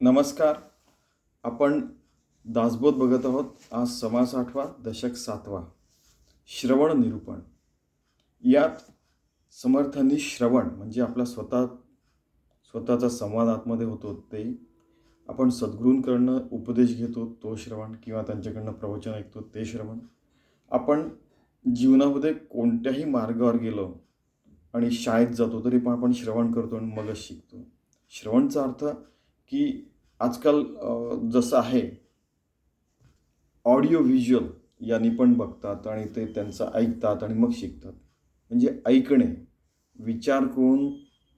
नमस्कार. आपण दासबोध बघत आहोत. आज समास 8वा, दशक 7वा. श्रवण निरूपण. यात समर्थांनी श्रवण म्हणजे आपला स्वतःचा संवाद आतमध्ये होतो ते, आपण सद्गुरूंकडनं उपदेश घेतो तो श्रवण, किंवा त्यांच्याकडनं प्रवचन ऐकतो ते श्रवण. आपण जीवनामध्ये कोणत्याही मार्गावर गेलो आणि शाळेत जातो तरी पण आपण श्रवण करतो आणि मगच शिकतो. श्रवणचा अर्थ की आजकाल जसं आहे ऑडिओ व्हिज्युअल यांनी पण बघतात आणि ते त्यांचं ऐकतात आणि मग शिकतात. म्हणजे ऐकणे, विचार करून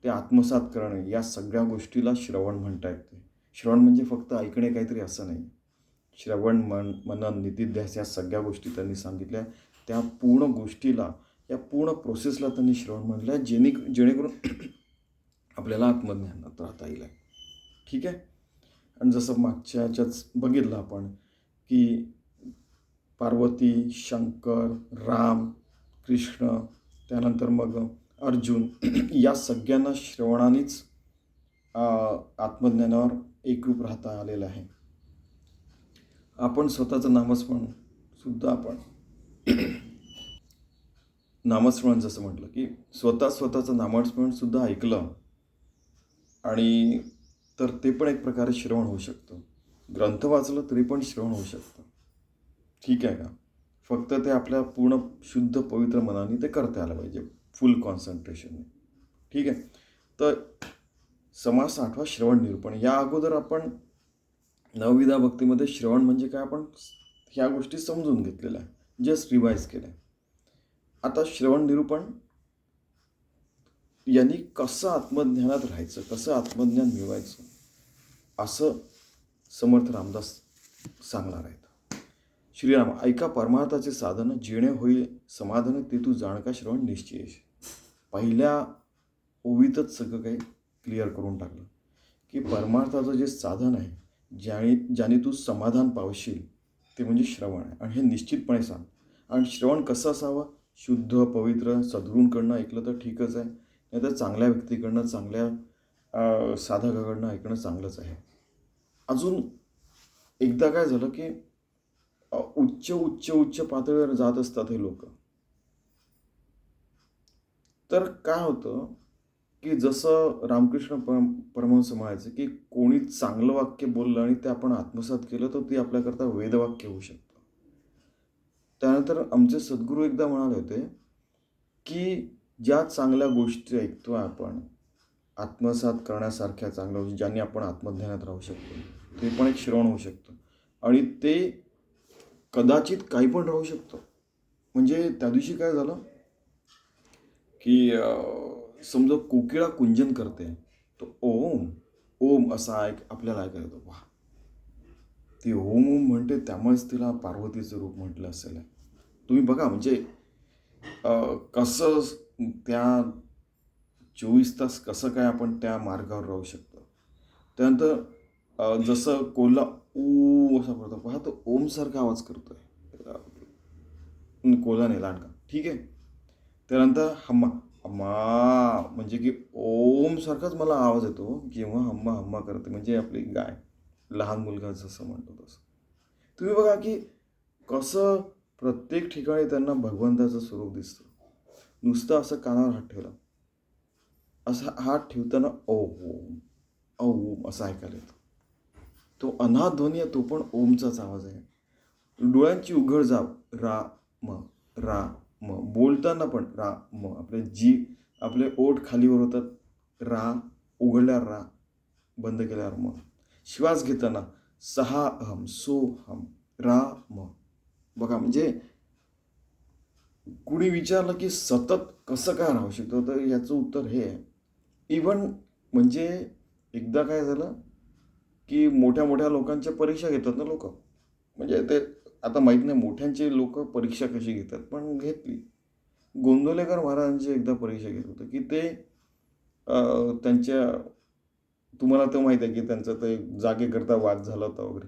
ते आत्मसात करणे, या सगळ्या गोष्टीला श्रवण म्हणता येते. श्रवण म्हणजे फक्त ऐकणे काहीतरी असं नाही. श्रवण, मनन, निधिध्यास या सगळ्या गोष्टी त्यांनी सांगितल्या. त्या पूर्ण गोष्टीला, या पूर्ण प्रोसेसला त्यांनी श्रवण म्हटलं आहे, जेणेकरून आपल्याला आत्मज्ञानात राहता येईल. ठीक आहे. आणि जसं मागच्या ह्याच्याच बघितलं आपण की पार्वती, शंकर, राम, कृष्ण, त्यानंतर मग अर्जुन या सगळ्यांना श्रवणानेच आत्मज्ञानावर एकरूप राहता आलेलं आहे. आपण स्वतःचं नामस्मरण सुद्धा आपण नामस्मरण जसं म्हटलं की स्वतःचं नामस्मरण सुद्धा ऐकलं आणि तर ते पण एक प्रकारे श्रवण होऊ शकतं. ग्रंथ वाचलं तरी पण श्रवण होऊ शकतं. ठीक आहे का? फक्त ते आपल्या पूर्ण शुद्ध पवित्र मनाने ते करता आलं पाहिजे, फुल कॉन्सन्ट्रेशनने. ठीक आहे. तर समास 8वा श्रवण निरूपण. या अगोदर आपण नवविधा भक्तीमध्ये श्रवण म्हणजे काय आपण ह्या गोष्टी समजून घेतलेल्या आहे, जस्ट रिवाईज केल्या. आता श्रवण निरूपण यांनी कसं आत्मज्ञानात राहायचं, कसं आत्मज्ञान मिळवायचं, असं समर्थ रामदास सांगणार आहेत. श्रीराम, ऐका परमार्थाचे साधन, जेणे होईल समाधान, ते तू जाणका श्रवण निश्चयेश. पहिल्या ओवीतच सगळं काही क्लिअर करून टाकलं की परमार्थाचं जे साधन आहे, ज्याने तू समाधान पावशील, ते म्हणजे श्रवण आहे. आणि हे निश्चितपणे सांग. आणि श्रवण कसं असावं? शुद्ध, पवित्र, सद्गुरूंकडनं ऐकलं तर ठीकच आहे, नाही तर चांगल्या व्यक्तीकडनं, चांगल्या साधकाकडनं ऐकणं चांगलंच आहे. अजून एकदा काय झालं की उच्च पातळीवर जात असतात हे लोक. तर काय होतं की जसं रामकृष्ण परमहंस म्हणायचं की कोणी चांगलं वाक्य बोललं आणि ते आपण आत्मसात केलं तर ते आपल्याकरता वेदवाक्य होऊ शकतं. त्यानंतर आमचे सद्गुरू एकदा म्हणाले होते की ज्या चांगल्या गोष्टी ऐकतो आपण, आत्मसात करण्यासारख्या चांगल्या गोष्टी ज्यांनी आपण आत्मज्ञानात राहू शकतो, ते पण एक श्रवण होऊ शकतं. आणि ते कदाचित काही पण राहू शकतं. म्हणजे त्या दिवशी काय झालं की समजा कोकिळा कुंजन करते, तो ओम ओम असा आपल्याला ऐकायला येतो. वा, ती ओम ओम म्हणते, त्यामुळेच तिला पार्वतीचं रूप म्हटलं असेल. तुम्ही बघा म्हणजे कसं त्या 24 तास कसं काय आपण त्या मार्गावर राहू शकतो. त्यानंतर जसं कोल्हा ऊ असा करतो, पहा तो ओमसारखा आवाज करतोय कोल्हाने लांडका. ठीक आहे. त्यानंतर हम्मा हम्मा म्हणजे की ओमसारखाच मला आवाज येतो जेव्हा हम्मा हम्मा करते, म्हणजे आपली गाय, लहान मुलगा जसं म्हणतो तसं. तुम्ही बघा की कसं प्रत्येक ठिकाणी त्यांना भगवंताचं स्वरूप दिसतं. नुसतं असं कानावर हात ठेवला, असा हात ठेवताना ओम ओम असं ऐकायला येतं. तो अनाथ ध्वनी आहे, तो पण ओमचाच आवाज आहे. डोळ्यांची उघड रा म रा म, बोलताना पण रा म, आपले ओठ खालीवर होतात, रा उघडल्यावर रा, बंद केल्यावर म. श्वास घेताना सहा अहम सो हम रा म. बघा म्हणजे कुणी विचारलं की सतत कसं काय राहू शकतो, तर याचं उत्तर हे आहे. इव्हन म्हणजे एकदा काय झालं की मोठ्या मोठ्या लोकांच्या परीक्षा घेतात ना लोक, म्हणजे ते आता माहीत नाही मोठ्यांचे लोक परीक्षा कशी घेतात, पण घेतली. गोंदवलेकर महाराजांची एकदा परीक्षा घेत होतं की ते त्यांच्या, तुम्हाला तर माहीत आहे की त्यांचं ते जागेकरता वाद झाला होता वगैरे.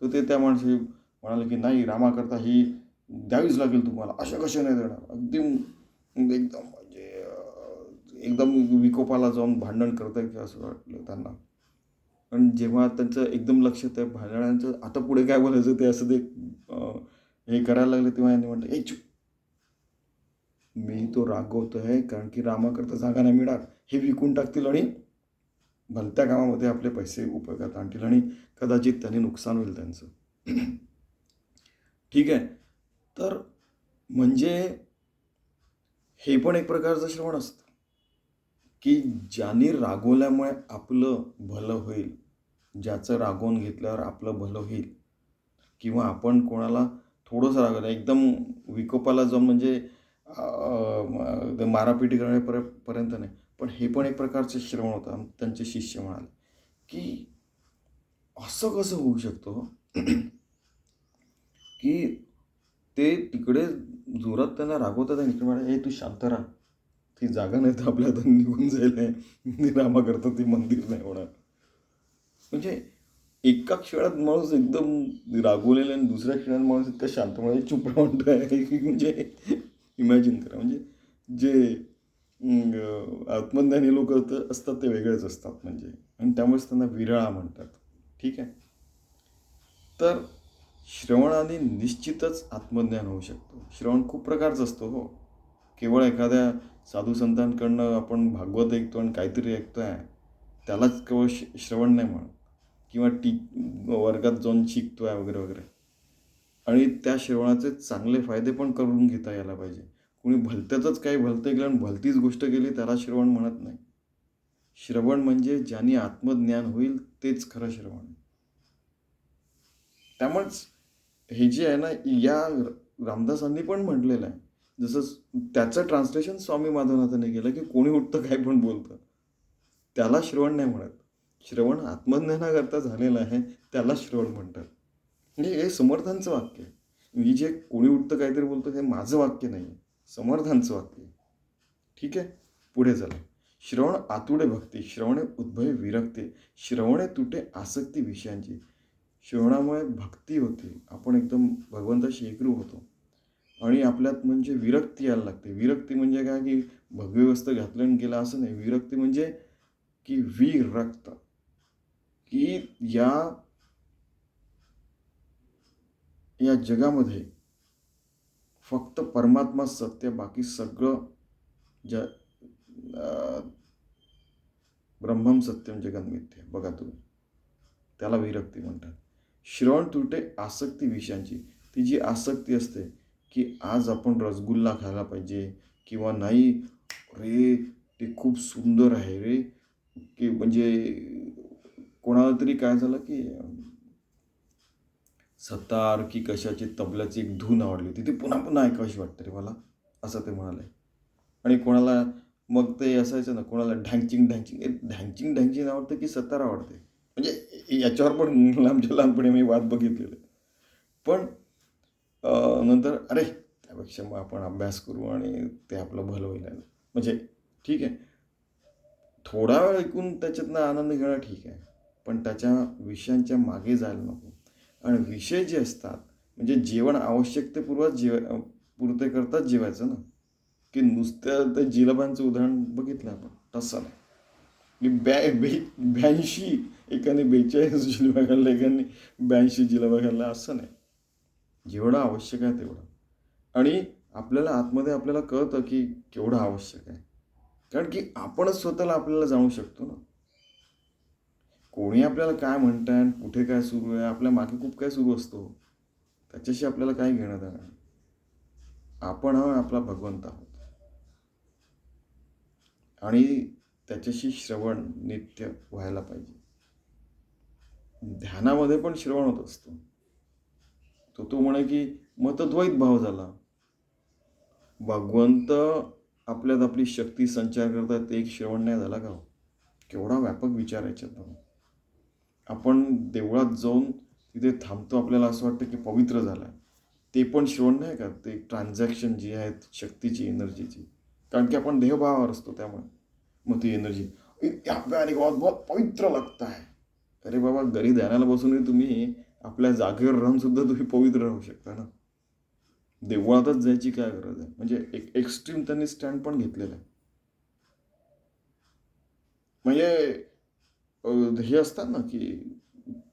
तर ते त्या माणसाने म्हणाले की नाही, रामाकरता ही द्यावीच लागेल तुम्हाला, अशा कशा नाही देणार. अगदी एकदम म्हणजे एकदम विकोपाला जाऊन भांडण करताय की असं वाटलं त्यांना. आणि जेव्हा त्यांचं एकदम लक्ष त्या भांडणाचं आता पुढे काय बोलायचं ते असं ते हे करायला लागले, तेव्हा यांनी म्हटलं, "ए चुप! मी तो रागवतोय कारण की रामाकरता जागा नाही मिळणार. हे विकून टाकतील आणि भलत्या कामामध्ये आपले पैसे उपयोगात आणतील आणि कदाचित त्यांनी नुकसान होईल त्यांचं." ठीक आहे. तर म्हणजे हे पण एक प्रकारचं श्रवण असतं, की ज्याने रागवल्यामुळे आपलं भलं होईल, ज्याचं रागवून घेतल्यावर आपलं भलं होईल किंवा आपण कोणाला थोडंसं रागवलं, एकदम विकोपाला जाऊन म्हणजे मारापिटी करण्यापर्यंत नाही. पण हे पण एक प्रकारचं श्रवण होतं. त्यांचे शिष्य म्हणाले, की असं कसं होऊ शकतं हो? की ते तिकडे जोरात त्यांना रागवतात आणि इकडे म्हणाले, "ए तू शांत राहा. ती जागा नाही तर आपल्या हातून निघून जाईल आहे. रामाकरता ते मंदिर नाही होणार." म्हणजे एका क्षणात माणूस एकदम रागवलेला आणि दुसऱ्या क्षणात माणूस इतका शांतपणे चुप म्हणतोय की म्हणजे इमॅजिन करा. म्हणजे जे आत्मज्ञानी लोकं असतात ते वेगळेच असतात म्हणजे आणि त्यामुळेच त्यांना विरळा म्हणतात. ठीक आहे. तर श्रवणाने निश्चितच आत्मज्ञान होऊ शकतो. श्रवण खूप प्रकारचं असतो हो. केवळ एखाद्या साधू संतांकडनं आपण भागवत ऐकतो आणि काहीतरी ऐकतोय, त्यालाच केवळ श्रवण नाही म्हणत किंवा वर्गात जाऊन शिकतोय वगैरे, वगैरे. आणि त्या श्रवणाचे चांगले फायदे पण करून घेता यायला पाहिजे. कुणी भलत्याचंच काही भलतं ऐकलं आणि भलतीच गोष्ट केली त्याला श्रवण म्हणत नाही. श्रवण म्हणजे ज्याने आत्मज्ञान होईल तेच खरं श्रवण. त्यामुळेच हे जे आहे ना, या रामदासांनी पण म्हटलेलं आहे. जसं त्याचं ट्रान्सलेशन स्वामी माधवनाथांनी केलं, की कोणी उठतं काय पण बोलतं. त्याला श्रवण नाही म्हणत. श्रवण आत्मज्ञानाकरता झालेलं आहे, त्याला श्रवण म्हणतात. म्हणजे हे समर्थांचं वाक्य आहे. मी जे कोणी उठतं काहीतरी बोलतो हे माझं वाक्य नाही आहे. समर्थांचं वाक्य आहे. ठीक आहे? पुढे चला. श्रवण आतुडे भक्ती, श्रवणे उद्भवे विरक्ती, श्रवणे तुटे आसक्ती विषयांची. श्रवणामुळे भक्ती होते. आपण एकदम भगवंताशी एकरूप होतो. आणि आपल्यात म्हणजे विरक्ती यायला लागते. विरक्ती म्हणजे काय, की भगवी वस्त्र घातलं आणि गेलं असं नाही. विरक्ती म्हणजे की विरक्त, की या या जगामध्ये फक्त परमात्मा सत्य, बाकी सगळं ज अ, ब्रह्मम सत्यम जगन मिथ्या. बघा तुम्ही. त्याला विरक्ती म्हणतात. श्रवण तुटे आसक्ती विषयांची. ती जी आसक्ती असते, की आज आपण रसगुल्ला खायला पाहिजे किंवा नाही, "अरे, ते खूप सुंदर आहे रे." की म्हणजे कोणाला तरी काय झालं, की सतार की कशाची तबल्याची एक धून आवडली होती. ती पुन्हा-पुन्हा ऐकावीशी वाटते रे मला, असं ते म्हणाले. आणि कोणाला मग ते असायचं ना, कोणाला ढँचिंग ढँचिंग, ढँचिंग ढँचिंग आवडतं की सतार आवडते? म्हणजे याच्यावर पण आमच्या लहानपणी मी वाद बघितलेले. पण नंतर अरे, त्यापेक्षा मग आपण अभ्यास करू आणि ते आपलं भलं होईल. म्हणजे ठीक आहे, थोडा वेळ ऐकून त्याच्यातनं आनंद घेणं ठीक आहे. पण त्याच्या विषयांच्या मागे जायला नको. आणि विषय जे असतात, म्हणजे जेवण आवश्यकतेपूर्वक पुरते करताच जेवायचं ना, की नुसत्या त्या जिलेबांचं उदाहरण बघितलं आपण, तसं नाही. की 82 एकाने 42 जिलेबा खाल्ल्या, एकाने 82 जिलेबा खाल्ल्या असं नाही. जेवढं आवश्यक आहे तेवढं. आणि आपल्याला आतमध्ये आपल्याला कळतं की केवढं आवश्यक आहे. कारण की आपणच स्वतःला आपल्याला जाणू शकतो ना. कोणी आपल्याला काय म्हणताय, कुठे काय सुरू आहे, आपल्या मागे खूप काय सुरू असतो. त्याच्याशी आपल्याला काय घेणं देणं नाही. आपण हा आपला भगवंत आहोत. आणि त्याच्याशी श्रवण नित्य व्हायला पाहिजे. ध्यानामध्ये पण श्रवण होत असतो. तो म्हणे की मतद्वैत भाव झाला. भगवंत आपल्यात आपली शक्ती संचार करतात, ते एक श्रवण नाही झाला का हो? केवढा व्यापक विचार आहे याच्यात. आपण देवळात जाऊन तिथे थांबतो, आपल्याला असं वाटतं की पवित्र झालं. ते पण श्रवण नाही का? ते ट्रान्झॅक्शन जी आहे शक्तीची, एनर्जीची. कारण की आपण देहभावावर असतो त्यामुळे. मग ती एनर्जी, "क्या प्यारी बात, बहुत पवित्र लगता है." अरे बाबा, घरी ध्यानाला बसूनही तुम्ही आपल्या जागेवर राहून सुद्धा तुम्ही पवित्र राहू शकता ना. देवळातच जायची काय गरज आहे? म्हणजे एक एक्स्ट्रीम त्यांनी स्टँड पण घेतलेला आहे. म्हणजे हे असतात ना, की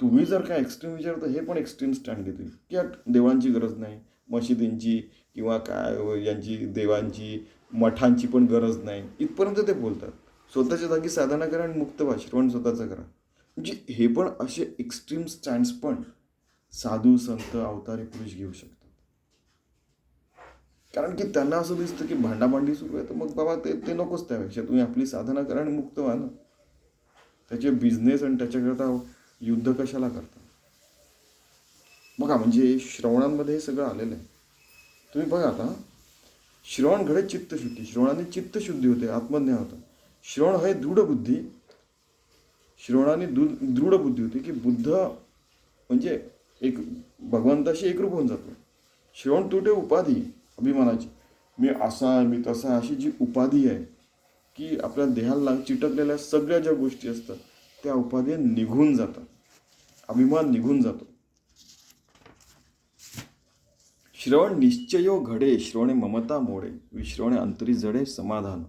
तुम्ही जर काय एक्स्ट्रीम विचार तर हे पण एक्स्ट्रीम स्टँड घेतील, की देवांची गरज नाही, मशिदींची किंवा काय यांची देवांची, मठांची पण गरज नाही, इथपर्यंत ते बोलतात. स्वतःच्या जागी साधना करा आणि मुक्त व्हा, श्रवण स्वतःचं करा. म्हणजे हे पण असे एक्स्ट्रीम स्टँड्स पण साधू, संत, अवतारी पुरुष घेऊ शकतात. कारण की त्यांना असं दिसतं की भांडाभांडी सुरू आहे, तर मग बाबा ते ते नकोच. त्यापेक्षा तुम्ही आपली साधना करा आणि मुक्त व्हा ना. त्याचे बिझनेस आणि त्याच्याकरता युद्ध कशाला करता. बघा म्हणजे श्रवणांमध्ये हे सगळं आलेलं आहे. तुम्ही बघा आता, श्रवण घडे चित्तशुद्धी, श्रवणाने चित्तशुद्धी होते, आत्मज्ञान होतं. श्रवण हे दृढ बुद्धी, श्रवणाने दृढ बुद्धी होती, की बुद्ध म्हणजे एक भगवंताशी एकरूप होऊन जातो. श्रवण तुटे उपाधी अभिमानाची, मी असा आहे, मी तसा आहे, अशी जी उपाधी आहे की आपल्या देहाला चिटकलेल्या सगळ्या ज्या गोष्टी असतात त्या उपाधी निघून जातात, अभिमान निघून जातो. श्रवण निश्चयो घडे, श्रवणे ममता मोडे, विश्रवणे अंतरी जडे समाधान.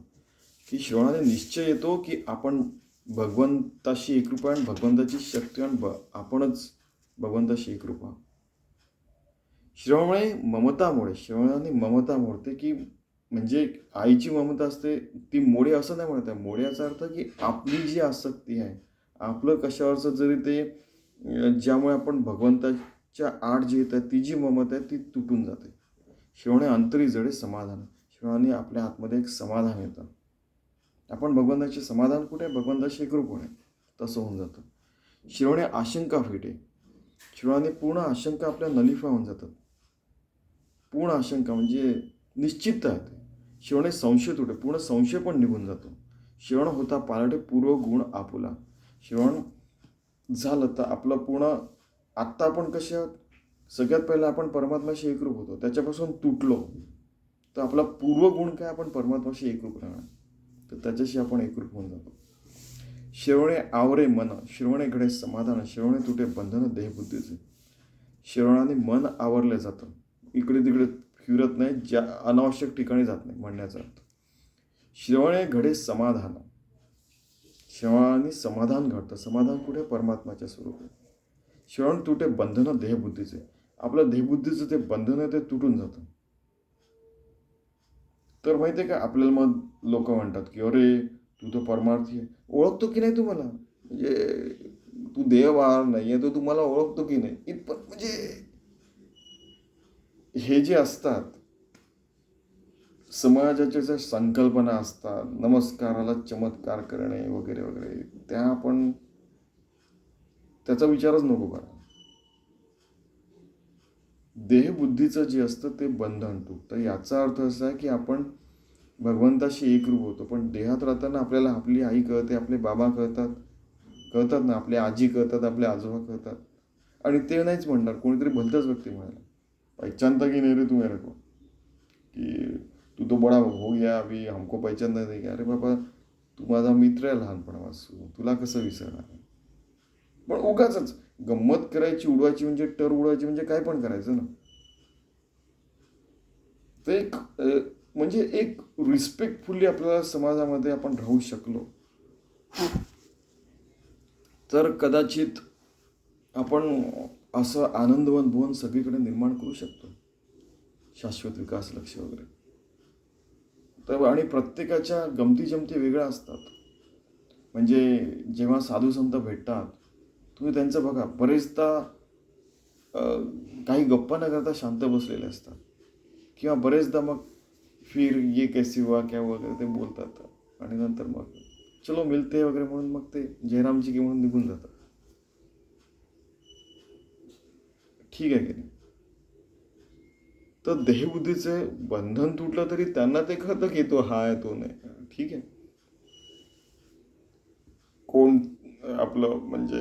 की श्रवणाने निश्चय येतो की आपण भगवंताशी एकरूप आहे आणि भगवंताची शक्ती आपणच भगवंताशी एकरूप आहोत. श्रवणे ममतामुळे, श्रवणाने ममता मोडते, की म्हणजे आईची ममता असते ती मोडे असं नाही म्हणत आहे. मोडे याचा अर्थ की आपली जी आसक्ती आहे, आपलं कशावरचं जरी ते ज्यामुळे आपण भगवंताच्या आड जे येत आहे ती जी ममता आहे ती तुटून जाते. श्रवणे अंतरी जडे समाधान, श्रवणाने आपल्या आतमध्ये एक समाधान येतं. आपण भगवंताचे समाधान कुठे, भगवंताशी एकरूप होणे, तसं होऊन जातं. श्रवणे आशंका फिटे, श्रवणाने पूर्ण आशंका आपल्या नलिफा होऊन जातात. पूर्ण आशंका म्हणजे निश्चितता येते. श्रवणे संशय तुटे, पूर्ण संशय पण निघून जातो. श्रवण होता पालटे पूर्व गुण आपुला. श्रवण झालं तर आपलं पूर्ण, आत्ता आपण कसे आहोत, सगळ्यात पहिलं आपण परमात्म्याशी एकरूप होतो, त्याच्यापासून तुटलो तर आपला पूर्व गुण काय, आपण परमात्म्याशी एकरूप राहणार, तर त्याच्याशी आपण एकरूप होऊन जातो. श्रवणे आवरे मन, श्रवणे घडे समाधान, श्रवणे तुटे बंधन देहबुद्धीचे. श्रवणाने मन आवरलं जातं, इकडे तिकडे फिरत नाही, ज्या अनावश्यक ठिकाणी जात नाही म्हणण्याचा अर्थ. श्रवणे घडे समाधान, श्रवणाने समाधान घडतं. समाधान कुठे, परमात्माच्या स्वरूपात. श्रवण तुटे बंधन देहबुद्धीचे, आपलं देहबुद्धीचं ते बंधन आहे ते तुटून जातं. तर माहिती आहे का, आपल्याला मग लोक म्हणतात की अरे तू तर परमार्थी आहे, ओळखतो की नाही तुम्हाला, म्हणजे तू देहवार नाही आहे तो तुम्हाला ओळखतो की नाही, इतपत म्हणजे हे जे असतात समाजाच्या ज्या संकल्पना असतात, नमस्काराला चमत्कार करणे वगैरे वगैरे, त्या आपण त्याचा विचारच नको करा. देहबुद्धीचं जे असतं ते बंधन तुटतं. याचा अर्थ असा आहे की आपण भगवंताशी एकरूप होतो, पण देहात राहताना आपल्याला आपली आई कळते, आपले बाबा कळतात ना, आपले आजी कळतात, आपले आजोबा कळतात. आणि ते नाहीच म्हणणार, कोणीतरी भलतंच व्यक्ती म्हणाला, पहचानता की नाही रे तू मेरे को, की तू तो बडा हो गया अभी हमको पहचानता नाही. अरे बाबा तू माझा मित्र आहे लहानपणापासून, तुला कसं विसरणार. पण उगाचच गंमत करायची, उडवायची म्हणजे टर उडवायची म्हणजे काय पण करायचं ना. ते एक म्हणजे एक रिस्पेक्टफुली आपल्याला समाजामध्ये आपण राहू शकलो तर कदाचित आपण असं आनंदवन भवन सगळीकडे निर्माण करू शकतो, शाश्वत विकास लक्ष्य वगैरे. तर आणि प्रत्येकाच्या गमती जमती वेगळ्या असतात. म्हणजे जेव्हा साधू संत भेटतात, तुम्ही त्यांचं बघा, बरेचदा काही गप्पा न करता शांत बसलेले असतात, किंवा बरेचदा मग फिर ये कैसी हुआ क्या वगैरे ते बोलतात, आणि नंतर मग चलो मिलते वगैरे म्हणून मग ते जयरामजी की म्हणून निघून जातात. ठीक आहे की नाही. तर देहबुद्धीचे बंधन तुटलं तरी त्यांना ते कळतं की तो हा आहे तो नाही. ठीक आहे, कोण आपलं म्हणजे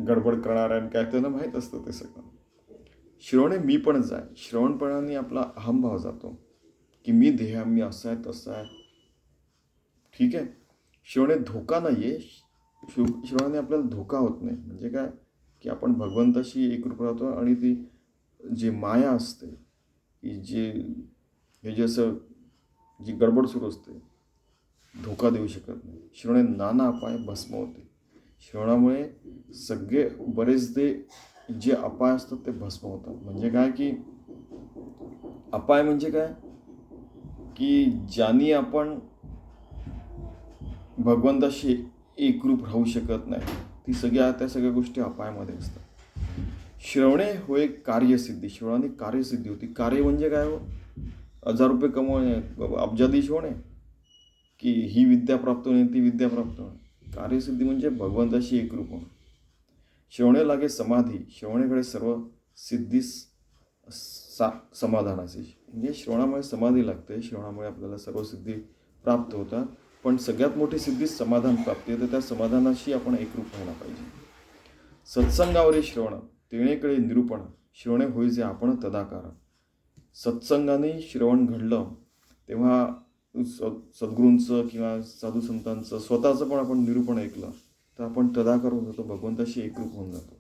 गडबड करणार आहे काय, त्यांना माहीत असतं ते सगळं. श्रवणे मी पण जाय, श्रवणपणाने आपला अहमभाव जातो की मी देह, मी असं आहे तसं आहे. ठीक आहे. श्रवणे धोका नाही आहे, श्रवणाने आपल्याला धोका होत नाही. म्हणजे काय, की आपण भगवंताशी एकरूप राहतो आणि ती जी माया असते, की जे हे जे असं जी गडबड सुरू असते, धोका देऊ शकत नाही. श्रवणे नाना अपाय भस्म होते. श्रवणामुळे सगळे बरेचसे जे अपाय असतात ते भस्म होतात. म्हणजे काय की अपाय म्हणजे काय की ज्यांनी आपण भगवंताशी एकरूप राहू शकत नाही, त्या सगळ्या गोष्टी अपायामध्ये असतात. श्रवणे होय कार्यसिद्धी. श्रवणाने कार्यसिद्धी होती. कार्य म्हणजे काय हो? 1000 रुपये कमवणे, अब्जाधीश होणे, की ही विद्या प्राप्त होणे, ती विद्या प्राप्त होणे. कार्यसिद्धी म्हणजे भगवंताशी एकरूप होणे. श्रवणे लागे समाधी. श्रवणेकडे सर्व सिद्धीस समाधानाची. म्हणजे श्रवणामुळे समाधी लागते. श्रवणामुळे आपल्याला सर्व सिद्धी प्राप्त होतात. पण सगळ्यात मोठी सिद्धी समाधान प्राप्ती आहे. तर त्या समाधानाशी आपण एकरूप व्हायला पाहिजे. सत्संगावरील श्रवण तेणेकडे निरूपण. श्रवणे होय जे आपण तदाकार. सत्संगाने श्रवण घडलं तेव्हा सद्गुरूंचं किंवा साधू संतांचं स्वतःचं पण आपण निरूपण ऐकलं तर आपण तदाकार होऊन जातो, भगवंताशी एकरूप होऊन जातो.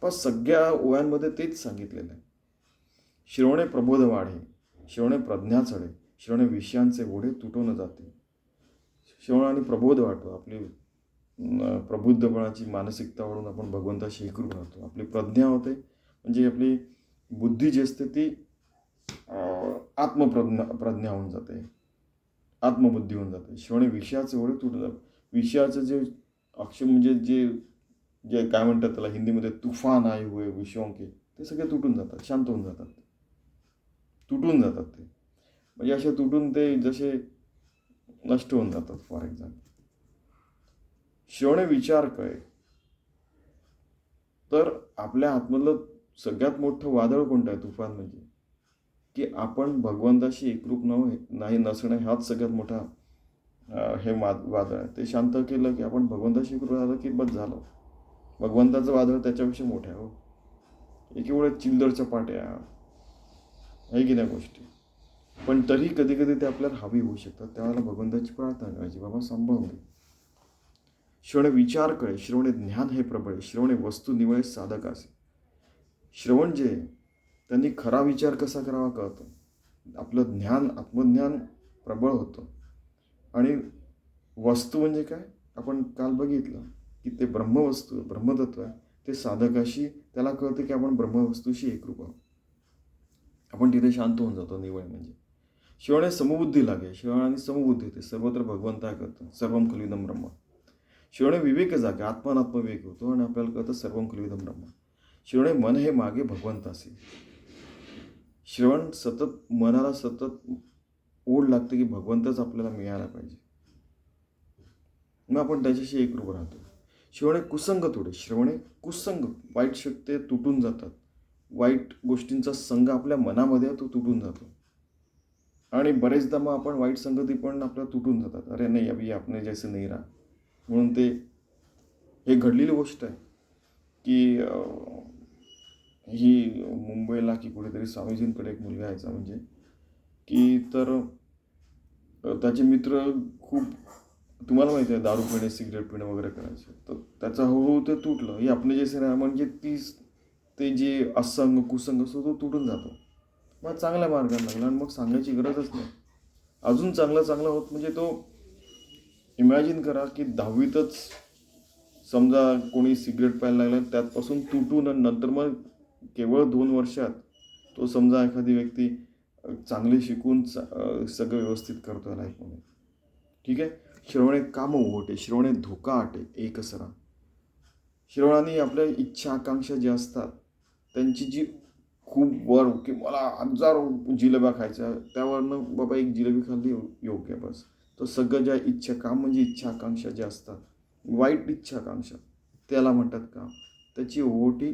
पण सगळ्या ओव्यांमध्ये तेच सांगितलेलं आहे. श्रवणे प्रबोध वाढे. श्रवणे प्रज्ञा चढे. श्रवणे विषयांचे ओढे तुटून जाते. श्रवणाने प्रबोध वाढतो. आपली प्रबुद्धपणाची मानसिकता वाढून आपण भगवंताशी एकरूप राहतो. आपली प्रज्ञा होते. म्हणजे आपली बुद्धी जी असते ती प्रज्ञा होऊन जाते. आत्मबुद्धी होऊन जाते. श्रवणे विषयाचे ओढे तुटून जातात. विषयाचं जे अक्षर म्हणजे जे जे काय म्हणतात त्याला हिंदीमध्ये तुफान आहे हुए विषयों के, ते सगळे तुटून जातात, शांत होऊन जातात, तुटून जातात ते. म्हणजे असे तुटून ते जसे नष्ट होऊन जातात. फॉर एक्झाम्पल श्रवणे विचार कळे. तर आपल्या आतमधलं सगळ्यात मोठं वादळ कोणतं आहे? तुफान म्हणजे की आपण भगवंताशी एकरूप नाही नसणं, हाच सगळ्यात मोठा हे वादळ आहे. ते शांत केलं की आपण भगवंताशी एकरूप झालं की बस झालं. भगवंताचं वादळ त्याच्यापेक्षा मोठं आहे. हो, एक एवढ्या चिल्लर चपाट्या आहे की नाही गोष्टी, पण तरी कधी कधी ते आपल्याला हवी होऊ शकतात. त्यावेळेला भगवंताची प्रार्थना करायची, बाबा सांभाळून घे. श्रवणे विचार कळे. श्रवणे ज्ञान हे प्रबळे. श्रवणे वस्तू निवळे साधक असे. श्रवण जे त्यांनी खरा विचार कसा करावा कळतं. आपलं ज्ञान आत्मज्ञान प्रबळ होतं. आणि वस्तू म्हणजे काय आपण काल बघितलं की ते ब्रह्मवस्तू ब्रह्मतत्व आहे. ते साधकाशी त्याला कळतं की आपण ब्रह्मवस्तूशी एकरूप आहोत. आपण तिथे शांत होऊन जातो. निवळ म्हणजे श्रवणे समबुद्धी लागे. श्रवणाने समबुद्धी होते. सर्वत्र भगवंता करतं. सर्वम खलविदम ब्रह्म. श्रवणे विवेक जागे. आत्मविवेक होतो आणि आपल्याला कळतं सर्वम खलविदम ब्रह्म. श्रवणे मन हे मागे भगवंतासी. श्रवण सतत मनाला सतत ओढ लागते की भगवंतच आपल्याला मिळायला पाहिजे. मग आपण त्याच्याशी एकरूप राहतो. श्रवणे कुसंग तोडे. श्रवणे कुसंग वाईट शक्ती तुटून जातात. वाईट गोष्टींचा संघ आपल्या मनामध्ये तो तुटून जातो. आणि बरेचदा मग आपण वाईट संगती पण आपल्याला तुटून जातात. अरे नाही अभी आपने जैसे नाही राहा. म्हणून ते हे घडलेली गोष्ट आहे की ही मुंबईला की कुठेतरी स्वामीजींकडे एक मुलगा यायचा. म्हणजे की तर त्याचे मित्र खूप, तुम्हाला माहिती आहे, दारू पिणे सिगरेट पिणे वगैरे करायचे. तर त्याचा हळूहळू ते तुटलं. हे आपले जैसे राहा म्हणजे ते जे असंग कुसंग असतो तो तुटून जातो. मग चांगल्या मार्गाला लागला. आणि मग सांगायची गरजच नाही. अजून चांगला होत म्हणजे तो इमॅजिन करा की 10वीतच समजा कोणी सिगरेट प्यायला लागला, त्यातपासून तुटून नंतर मग केवळ 2 वर्षात तो समजा एखादी व्यक्ती चांगली शिकून सगळं व्यवस्थित करतो लाईफमध्ये. ठीक आहे. श्रवणे काम ओहोटे. श्रवणे धोका आटे एक सरा. श्रवणाने आपल्या इच्छा आकांक्षा ज्या असतात त्यांची जी खूप वर की मला 1000 जिलेब्या खायच्या, त्यावरनं बाबा एक जिलेबी खाल्ली योग्य बस. तो सगळं ज्या इच्छा काम म्हणजे इच्छा आकांक्षा ज्या असतात, वाईट इच्छा आकांक्षा त्याला म्हणतात काम. त्याची ओहोटी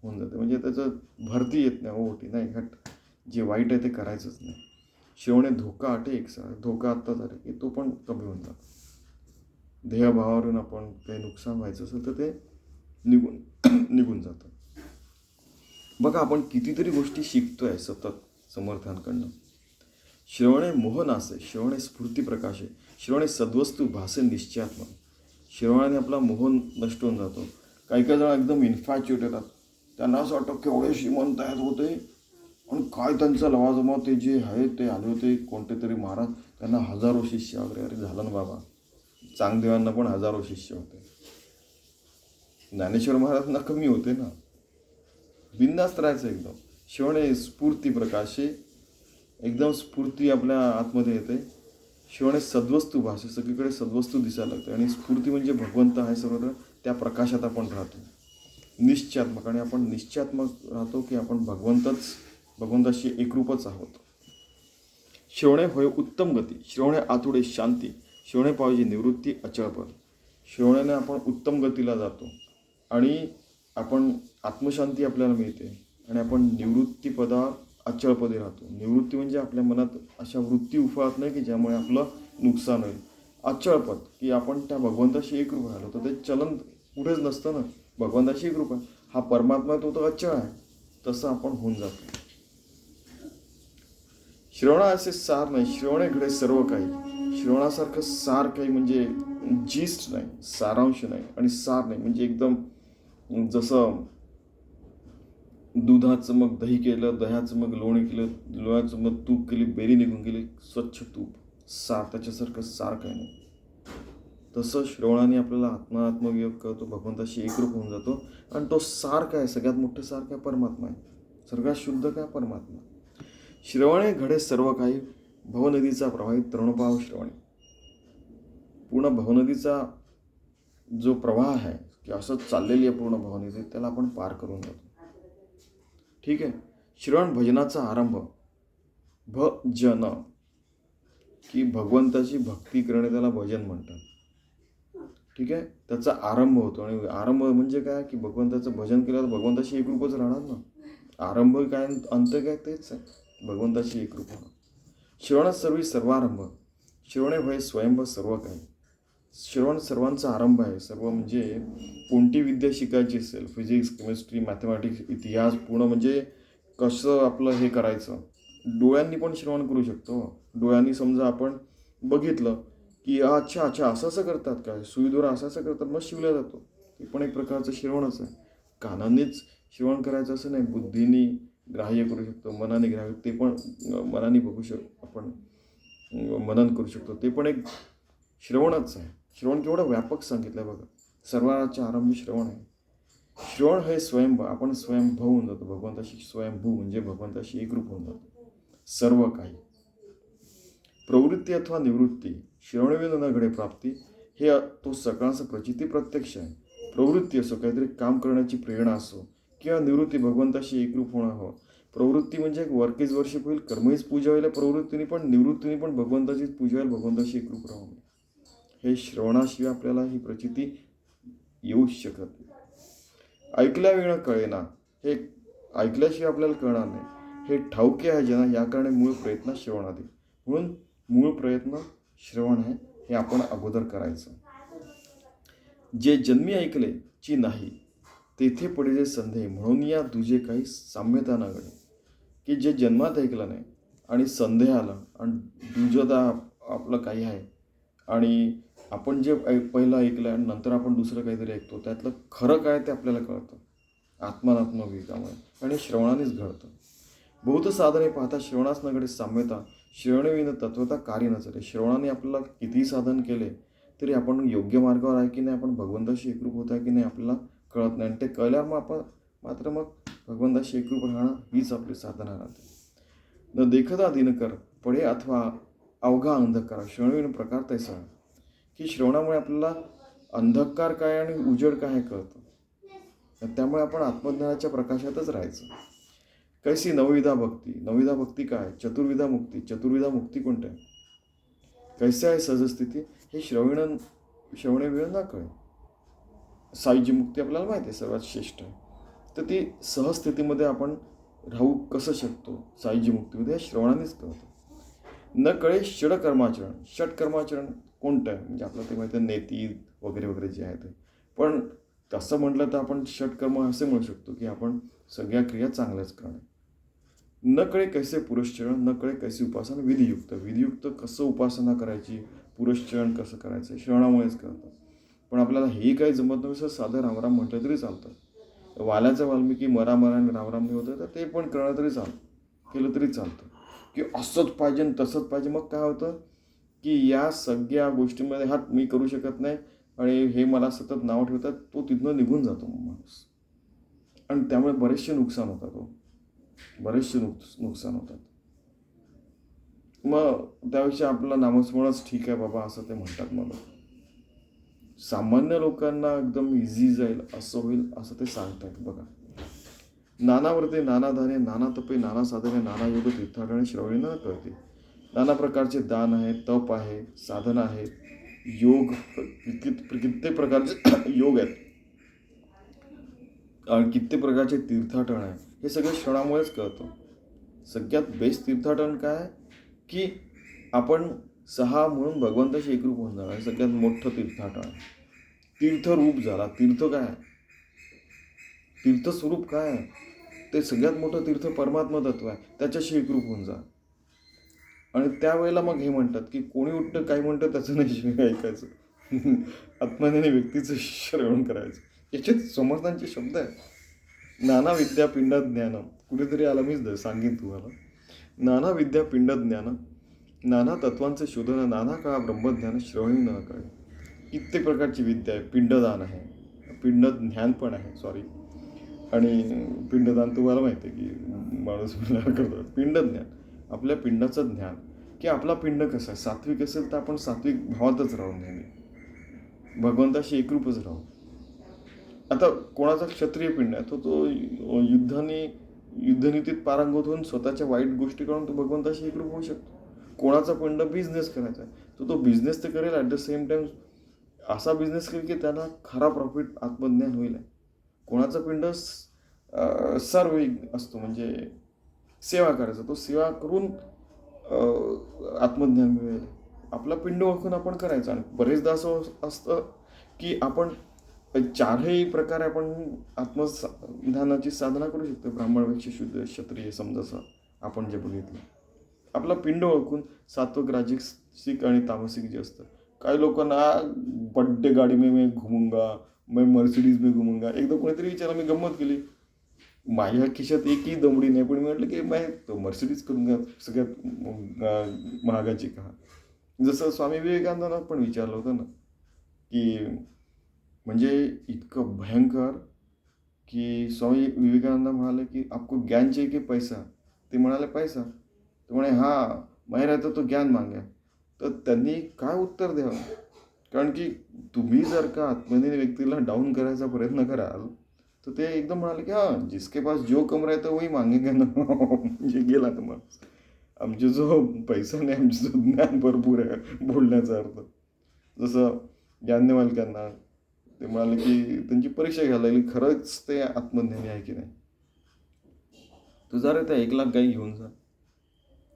होऊन जाते. म्हणजे त्याचं भरती येत नाही. ओहोटी नाही, हट जे वाईट आहे ते करायचंच नाही. श्रवणे धोका आटे एक सरा. धोका आत्ता झाला की तो पण कमी होऊन जातो. ध्येयभावावरून आपण काही नुकसान व्हायचं असेल तर ते निघून जातं. बघा आपण कितीतरी गोष्टी शिकतोय सतत समर्थांकडनं. श्रवणे मोह नासे. श्रवणे स्फूर्ती प्रकाशे. श्रवणे सद्वस्तू भासे निश्चयात्म. श्रवणाने आपला मोह नष्ट होऊन जातो. काही जण एकदम इन्फॅच्युएट येतात. त्यांना असं वाटतं केवढे श्रीमंत आहेत होते आणि काय त्यांचा लवाजमा, ते जे आहे ते आले होते कोणते तरी महाराज, त्यांना 1000 शिष्य वगैरे. अरे झालं ना बाबा, चांगदेवांना पण 1000 शिष्य होते. ज्ञानेश्वर महाराजांना कमी होते ना. बिनधास्त राहायचं एकदम. श्रवणे स्फूर्ती प्रकाशे, एकदम स्फूर्ती आपल्या आतमध्ये येते. श्रवणे सद्वस्तू भाषे, सगळीकडे सद्वस्तू दिसायला लागते. आणि स्फूर्ती म्हणजे भगवंत आहे सर्वत्र, त्या प्रकाशात आपण राहतो. निश्चयात्मक, आणि आपण निश्चयात्मक राहतो की आपण भगवंताशी एकरूपच आहोत. श्रवणे होय उत्तम गती, श्रवणे आतुडे शांती, श्रवणे पाहिजे निवृत्ती अचळपद. श्रवणाने आपण उत्तम गतीला जातो आणि आपण आत्मशांती आपल्याला मिळते आणि आपण निवृत्तीपदावर अचळपदे राहतो. निवृत्ती म्हणजे आपल्या मनात अशा वृत्ती उफाळत नाही की ज्यामुळे आपलं नुकसान होईल. अचळपद की आपण त्या भगवंताशी एकरूप राहिलो तर ते चलन पुढेच नसतं ना. भगवंताशी एकरूप आहे, हा परमात्मा तो तर अचळ आहे, तसं आपण होऊन जातो. श्रवणा असे सार नाही, श्रवणे घडे सर्व काही. श्रवणासारखं सार काही म्हणजे जिस्ट नाही, सारांश नाही. आणि सार नाही म्हणजे एकदम जसं दुधाचं मग दही केलं, दह्याचं मग लोणी केलं, लोण्याचं मग तूप केली, बेरी निघून गेली, स्वच्छ तूप. सार, त्याच्यासारखं सार काही नाही. तसं श्रवणाने आपल्याला आत्मवियोग करतो, भगवंताशी एकरूप होऊन जातो. आणि तो सार काय, सगळ्यात मोठं सार काय, परमात्मा आहे. सर्वात शुद्ध काय, परमात्मा. श्रवणे घडे सर्व काही, भवनदीचा प्रवाही तरुणपाव श्रवणे. पूर्ण भवनदीचा जो प्रवाह आहे की असंच चाललेली आहे पूर्ण भवनदी, त्याला आपण पार करून जातो. ठीक आहे. श्रवण भजनाचा आरंभ, भजन की भगवंताची भक्ती करणे, त्याला भजन म्हणतात. ठीक आहे. त्याचा आरंभ होतो. आणि आरंभ म्हणजे काय की भगवंताचं भजन केलं तर भगवंताशी एकरूपच राहणार ना. आरंभ काय, अंत काय, तेच आहे, भगवंताशी एकरूप होणं. श्रवण सर्वी सर्वारंभ, श्रवणे भय स्वयंभ सर्व काही. श्रवण सर्वांचा आरंभ आहे. सर्व म्हणजे कोणती विद्या शिकायची असेल, फिजिक्स, केमिस्ट्री, मॅथमॅटिक्स, इतिहास, पूर्ण म्हणजे कसं आपलं हे करायचं, डोळ्यांनी पण श्रवण करू शकतो. डोळ्यांनी समजा आपण बघितलं की अच्छा असं करतात काय, सुईदोरा असं करतात, मग शिवल्या जातो. हे पण एक प्रकारचं श्रवणच आहे. कानानेच श्रवण करायचं असं नाही, बुद्धीने ग्राह्य करू शकतो, मनाने ग्राह्य, ते पण मनाने बघू शकतो आपण, मनन करू शकतो, ते पण एक श्रवणच आहे. श्रवण केवढं व्यापक सांगितलं बघा. सर्वांच्या आरंभी श्रवण आहे. श्रवण हे स्वयंभू, आपण स्वयंभू होऊन जातो भगवंताशी. स्वयंभू म्हणजे भगवंताशी एकरूप होऊन जातो सर्व काही. प्रवृत्ती अथवा निवृत्ती, श्रवणविन न घडे प्राप्ती, हे तो सकाळचा प्रचिती प्रत्यक्ष आहे. प्रवृत्ती असो, काहीतरी काम करण्याची प्रेरणा असो, किंवा निवृत्ती भगवंताशी एकरूप होणं हवं. प्रवृत्ती म्हणजे वर्क इज वर्शिप होईल, कर्महीच पूजा होईल प्रवृत्तीने, पण निवृत्तीने पण भगवंताचीच पूजा होईल, भगवंताशी एकरूप राहू. हे श्रवणाशिवाय आपल्याला ही प्रचिती येऊच शकत नाही. ऐकल्या वेळा कळेना, हे ऐकल्याशिवाय आपल्याला कळणार नाही. हे ठाऊके आहे जना, या कारणे मूळ प्रयत्न श्रवणादी. म्हणून मूळ प्रयत्न श्रवण आहे, हे आपण अगोदर करायचं. जे जन्मी ऐकले ची नाही, तेथे पडिले संदेह, म्हणून या तुझे काही साम्यता न घडे. की जे जन्मात ऐकलं नाही आणि संदेह आला आणि दुजता आपलं काही आहे, आणि आपण जे पहिलं ऐकलं आणि नंतर आपण दुसरं काहीतरी ऐकतो, त्यातलं खरं काय ते आपल्याला कळतं आत्मानात्मविवेकामुळे, आणि श्रवणानेच घडतं. बहुत साधने पाहता श्रवणास न घडे साम्यता, श्रवणविन तत्वता कार्य न चाले. श्रवणाने आपल्याला कितीही साधन केले तरी आपण योग्य मार्गावर आहे की नाही, आपण भगवंताशी एकरूप होत आहे की नाही, आपल्याला कळत नाही. आणि ते कळल्यावर मग आपण मग भगवंताशी एकरूप राहणं हीच आपली साधना राहते. न देखता दिनकर पडे अथवा अवघा अंधकार, श्रवणविन प्रकार तैसा, की श्रवणामुळे आपल्याला अंधकार काय आणि उजेड काय हे कळतं. त्यामुळे आपण आत्मज्ञानाच्या प्रकाशातच राहायचं. कैसी नवविधा भक्ती, नवविधा भक्ती काय, चतुर्विधा मुक्ती, चतुर्विधा मुक्ती कोणत्या, कैसे आहे सहजस्थिती, हे श्रवणेविण ना कळे. साईची मुक्ती आपल्याला माहिती आहे सर्वात श्रेष्ठ आहे, तर ती सहस्थितीमध्ये आपण राहू कसं शकतो साईची मुक्तीमध्ये, हे श्रवणानेच कळतं. न कळे षडकर्माचरण, षटकर्माचरण कोणतं आहे म्हणजे आपलं ते माहिती आहे, नेती वगैरे वगैरे जे आहे ते. पण तसं म्हटलं तर आपण षटकर्म असे म्हणू शकतो की आपण सगळ्या क्रिया चांगल्याच करणे. न कळे कैसे पुरश्चरण, न कळे कैसे उपासना, विधियुक्त, विधियुक्त कसं उपासना करायची, पुरश्चरण कसं करायचं, श्रवणामुळेच कळतं. पण आपल्याला हेही काही जमत नसेल, साधं रामराम म्हटलं तरी चालतं. वाल्याचं वाल्मिकी मरामराने रामराम नाही होतं, तर ते पण कळलं तरी केलं तरी चालतं. की असंच पाहिजे तसंच पाहिजे, मग काय होतं की या सगळ्या गोष्टींमध्ये हात मी करू शकत नाही, आणि हे मला सतत नाव ठेवतात, तो तिथनं निघून जातो मग माणूस. आणि त्यामुळे बरेचसे नुकसान होतात हो. बरेचसे नुकसान होतात. मग त्यापेक्षा आपलं नामस्मरणच ठीक आहे बाबा, असं ते म्हणतात मला. सामान्य लोकांना एकदम इझी जाईल, असं होईल असं ते सांगतात बघा. नाना व्रते नाना दाने नाना तपे नाना साधने नाना योग तीर्थाटने श्रवणींना कळते. नाना प्रकारचे दान आहे, तप आहे, साधना आहे, योग, कित्येक प्रकारचे योग आहेत आणि कित्येक प्रकारचे तीर्थाटन आहे. हे सगळं श्रवणामुळेच कळतं. सगळ्यात बेस्ट तीर्थाटन काय आहे की आपण सहा म्हणून भगवंताशी एकरूप होऊन जाणार. हे सगळ्यात मोठं तीर्थाटन. तीर्थरूप झाला. तीर्थ काय आहे? तीर्थस्वरूप काय आहे? ते सगळ्यात मोठं तीर्थ परमात्मा तत्व आहे. त्याच्याशी एकरूप होऊन जा. आणि त्यावेळेला मग हे म्हणतात की कोणी उठतं काय म्हणतं त्याचं नाही ऐकायचं. आत्मज्ञानी व्यक्तीचं श्रवण करायचं. याच्यात समर्थांचे शब्द आहेत. नाना विद्या पिंड ज्ञान. कुठेतरी आला मीच सांगेन तुम्हाला. नाना विद्या पिंड ज्ञान नाना तत्वांचे शोधन नाना काळा ब्रह्मज्ञान श्रवणी न कळे. कित्येक प्रकारची विद्या आहे. पिंडदान आहे, पिंड ज्ञान पण आहे, सॉरी. आणि पिंडदान तुम्हाला माहिती आहे की माणूस करतो. पिंड ज्ञान, आपल्या पिंडाचं ज्ञान, की आपला पिंड कसा आहे. सात्विक असेल तर आपण सात्विक भावातच राहू नेहमी, भगवंताशी एकरूपच राहू. आता कोणाचा क्षत्रिय पिंड आहे, तो युद्धनीतीत पारंगत होऊन स्वतःच्या वाईट गोष्टी करून तो भगवंताशी एकरूप होऊ शकतो. कोणाचा पिंड बिझनेस करायचा आहे, तो बिझनेस तर करेल, ॲट द सेम टाइम असा बिझनेस करेल की त्यांना खरा प्रॉफिट आत्मज्ञान होईल. कोणाचा पिंड सार्वजनिक असतो, म्हणजे सेवा करायचा, तो सेवा करून आत्मज्ञान मिळेल. आपला पिंड ओळखून आपण करायचं. आणि बरेचदा असं असतं की आपण चारही प्रकारे आपण आत्मज्ञानाची साधना करू शकतो. ब्राह्मण, वैश्य, शूद्र, क्षत्रिय, समजा आपण जे बघितलं. आपला पिंड ओळखून सात्विक, राजसिक आणि तामसिक जे असतं. काही लोकांना बड्डे गाडी में मैं घुमूंगा, मैं मर्सिडीज में घुमूंगा. एकदा कोणीतरी विचारलं, मी गंमत केली. माझ्या खिशात एकही दमडी नाही, पण मी म्हटलं की मैं तो मर्सिडीज करूंगा, सगळ्यात महागाची का. जसं स्वामी विवेकानंदांना पण विचारलं होतं ना, की म्हणजे इतकं भयंकर की स्वामी विवेकानंद म्हणाले की आपको ज्ञान चाहिए की पैसा. ते म्हणाले पैसा. ते म्हणे हा मैं रहता तो ज्ञान मांगा. तर त्यांनी काय उत्तर द्यावं. कारण की तुम्ही जर का आत्मज्ञानी व्यक्तीला डाऊन करायचा प्रयत्न कराल तर ते एकदम म्हणाले की हां, जिसके पास जो कम रहता वही मागेंगे ना. म्हणजे गेला तर मग आमचे जो पैसा नाही, आमचं जो ज्ञान भरपूर आहे बोलण्याचा अर्थ. जसं ज्ञानदेवालकांना ते म्हणाले की त्यांची परीक्षा घ्यायला लागली, खरंच ते आत्मज्ञानी आहे की नाही. तुझा रे त्या 1 लाख गाई घेऊन जा,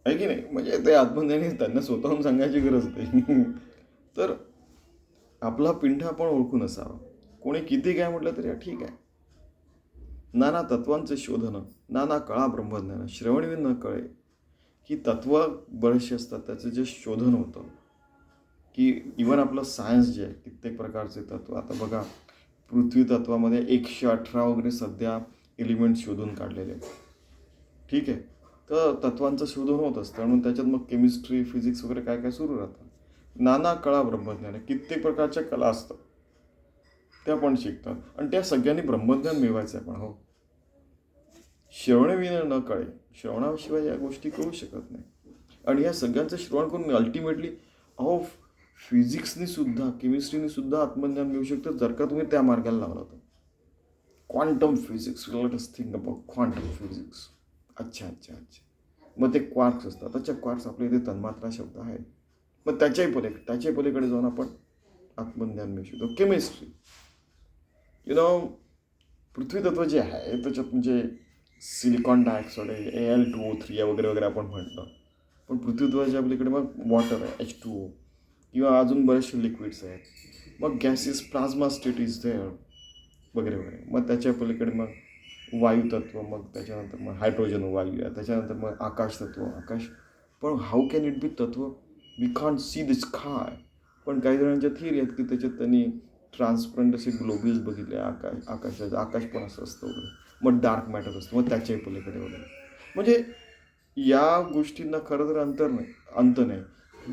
आहे की नाही. म्हणजे ते आत्मज्ञानी त्यांना स्वतःहून सांगायची गरज नाही. तर आपला पिंड आपण ओळखून असावा. कोणी किती काय म्हटलं तरी ठीक आहे. नाना तत्वांचे शोधन नाना कळा ब्रह्मज्ञान श्रवणी न कळे. की तत्व बरेचसे असतात, त्याचं जे शोधन होतं, की इवन आपलं सायन्स जे आहे, कित्येक प्रकारचे तत्व. आता बघा, पृथ्वी तत्वामध्ये 118 वगैरे सध्या एलिमेंट शोधून काढलेले आहेत. ठीक आहे. तर तत्वांचं शोधन होत असतं. म्हणून त्याच्यात मग केमिस्ट्री, फिजिक्स वगैरे काय काय सुरू राहतं. नाना कळा ब्रह्मज्ञान, कित्येक प्रकारच्या कला असतात, त्या पण शिकतात. आणि त्या सगळ्यांनी ब्रह्मज्ञान मिळवायचं आहे. पण हो, श्रवणविना न कळे. श्रवणाशिवाय या गोष्टी करू शकत नाही. आणि या सगळ्यांचं श्रवण करून अल्टिमेटली फिजिक्सनी सुद्धा, केमिस्ट्रीनी सुद्धा आत्मज्ञान मिळू शकतं, जर का तुम्ही त्या मार्गाला लावला तर. Quantum physics, let us think about quantum physics. अच्छा. मग ते क्वार्क्स असतात. अच्छा, क्वार्क्स आपल्या इथे तन्मात्रा शब्द आहे. मग त्याच्याही पलीकडे जाऊन आपण आत्मज्ञान मिळू शकतो. केमिस्ट्री, पृथ्वी तत्व जे आहे त्याच्यात म्हणजे सिलिकॉन डायऑक्साईड आहे, Al2O3 वगैरे वगैरे आपण म्हटलं. पण पृथ्वी तत्वाच्या आपल्याकडे मग वॉटर आहे, H2O, किंवा अजून बरेचसे लिक्विड्स आहेत. मग gases, plasma state is there वगैरे वगैरे. मग त्याच्या पलीकडे मग वायू तत्व, मग त्याच्यानंतर मग हायड्रोजन वायू आहे, त्याच्यानंतर मग आकाश तत्व. आकाश पण हाऊ कॅन इट बी तत्व. We can't see the sky. पण काही जणांच्या थिअरी आहेत की त्याच्यात त्यांनी ट्रान्सपरंट असे ग्लोब्युल्स बघितले आकाशाचं. आकाश पण असं असतं वगैरे. मग डार्क मॅटर असतं, मग त्याच्याही पलीकडे वगैरे. म्हणजे या गोष्टींना खरं तर अंत नाही.